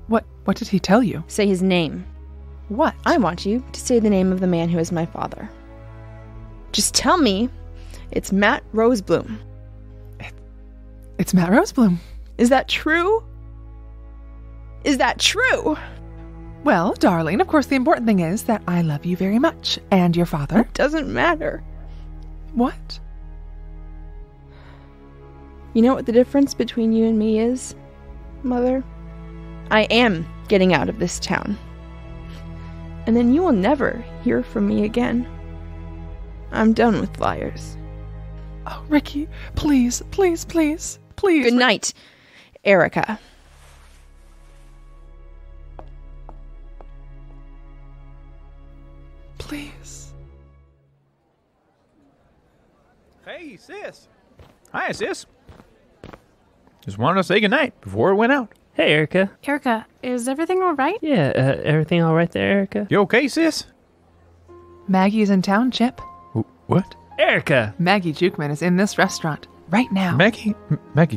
What did he tell you? Say his name. What? I want you to say the name of the man who is my father. Just tell me it's Matt Rosebloom. It's Matt Rosebloom. Is that true? Is that true? Well, darling, of course the important thing is that I love you very much. And your father? It doesn't matter. What? You know what the difference between you and me is, Mother? I am getting out of this town. and then you will never hear from me again. I'm done with liars. Oh, Ricky, please, please, please, please. Good night, Erica. Please. Hey, sis. Hi, sis. Just wanted to say goodnight before it went out. Hey, Erica. Erica, is everything all right? Yeah, everything all right there, Erica? You okay, sis? Maggie's in town, Chip. What? Erica! Maggie Jukeman is in this restaurant right now. Maggie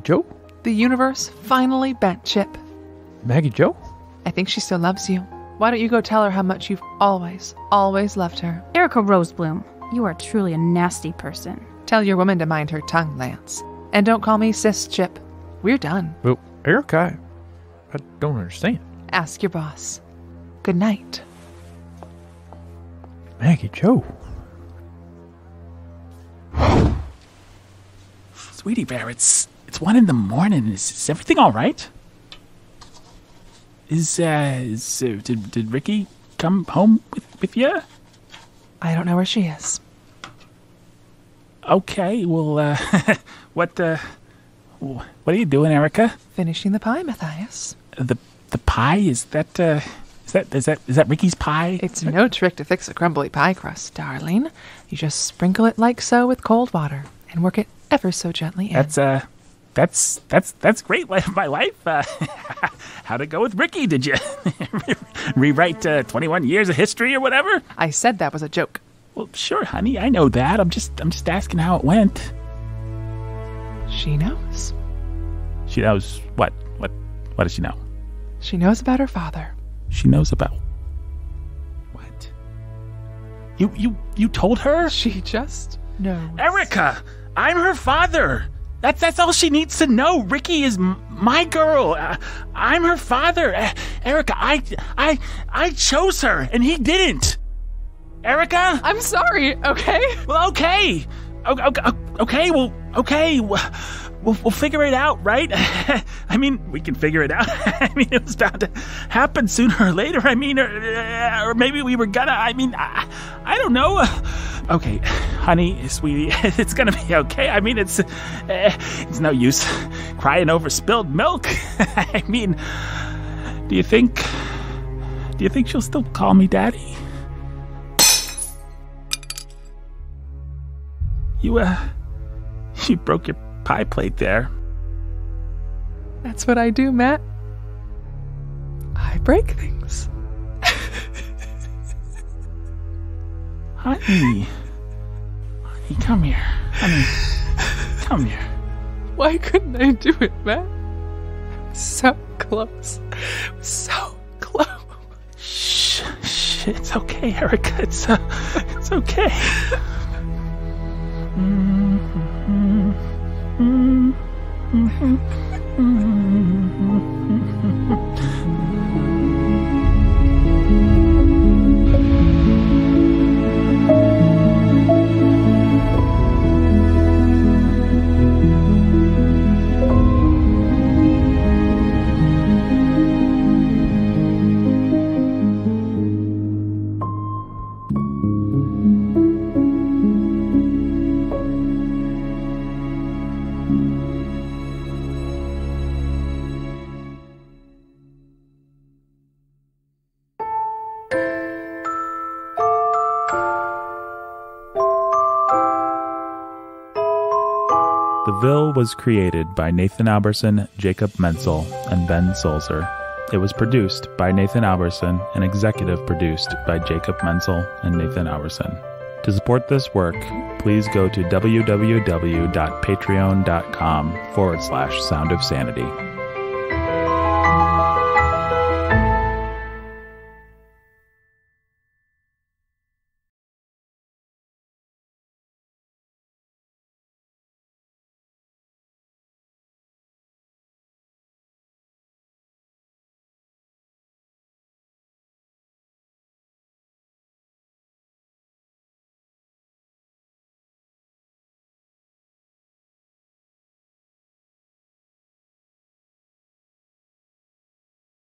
Joe? The universe finally bent, Chip. Maggie Joe? I think she still loves you. Why don't you go tell her how much you've always, always loved her? Erica Rosebloom, you are truly a nasty person. Tell your woman to mind her tongue, Lance. And don't call me sis, Chip. We're done. Well, Erica, I don't understand. Ask your boss. Good night. Maggie Joe. Sweetie Bear, it's 1 a.m. Is everything all right? Did Ricky come home with you? I don't know where she is. Okay, well, what are you doing, Erica? Finishing the pie, Matthias. The pie? Is that Ricky's pie? It's no trick to fix a crumbly pie crust, darling. You just sprinkle it like so with cold water and work it ever so gently in. That's great. My life. How'd it go with Ricky? Did you rewrite 21 years of history or whatever? I said that was a joke. Well, sure, honey. I know that. I'm just asking how it went. She knows. She knows what? What does she know? She knows about her father. She knows about what? You told her? She just knows. Erica, I'm her father. That's all she needs to know. Ricky is my girl. I'm her father. Erica, I chose her, and he didn't. Erica? I'm sorry, okay? Well, okay. Okay, well, okay. We'll figure it out, right? I mean, we can figure it out. I mean, it was bound to happen sooner or later. I mean, or maybe we were gonna. I mean, I don't know. Okay, honey, sweetie, it's gonna be okay. I mean, it's no use crying over spilled milk. I mean, do you think she'll still call me daddy? You broke your pie plate there. That's what I do, Matt. I break things. Honey, come here. Honey, come here. Why couldn't I do it, Matt? So close. So close. Shh. It's okay, Erica. It's okay. The Ville was created by Nathan Alberson, Jacob Menzel, and Ben Sulzer. It was produced by Nathan Alberson and executive produced by Jacob Menzel and Nathan Alberson. To support this work, please go to www.patreon.com/soundofsanity.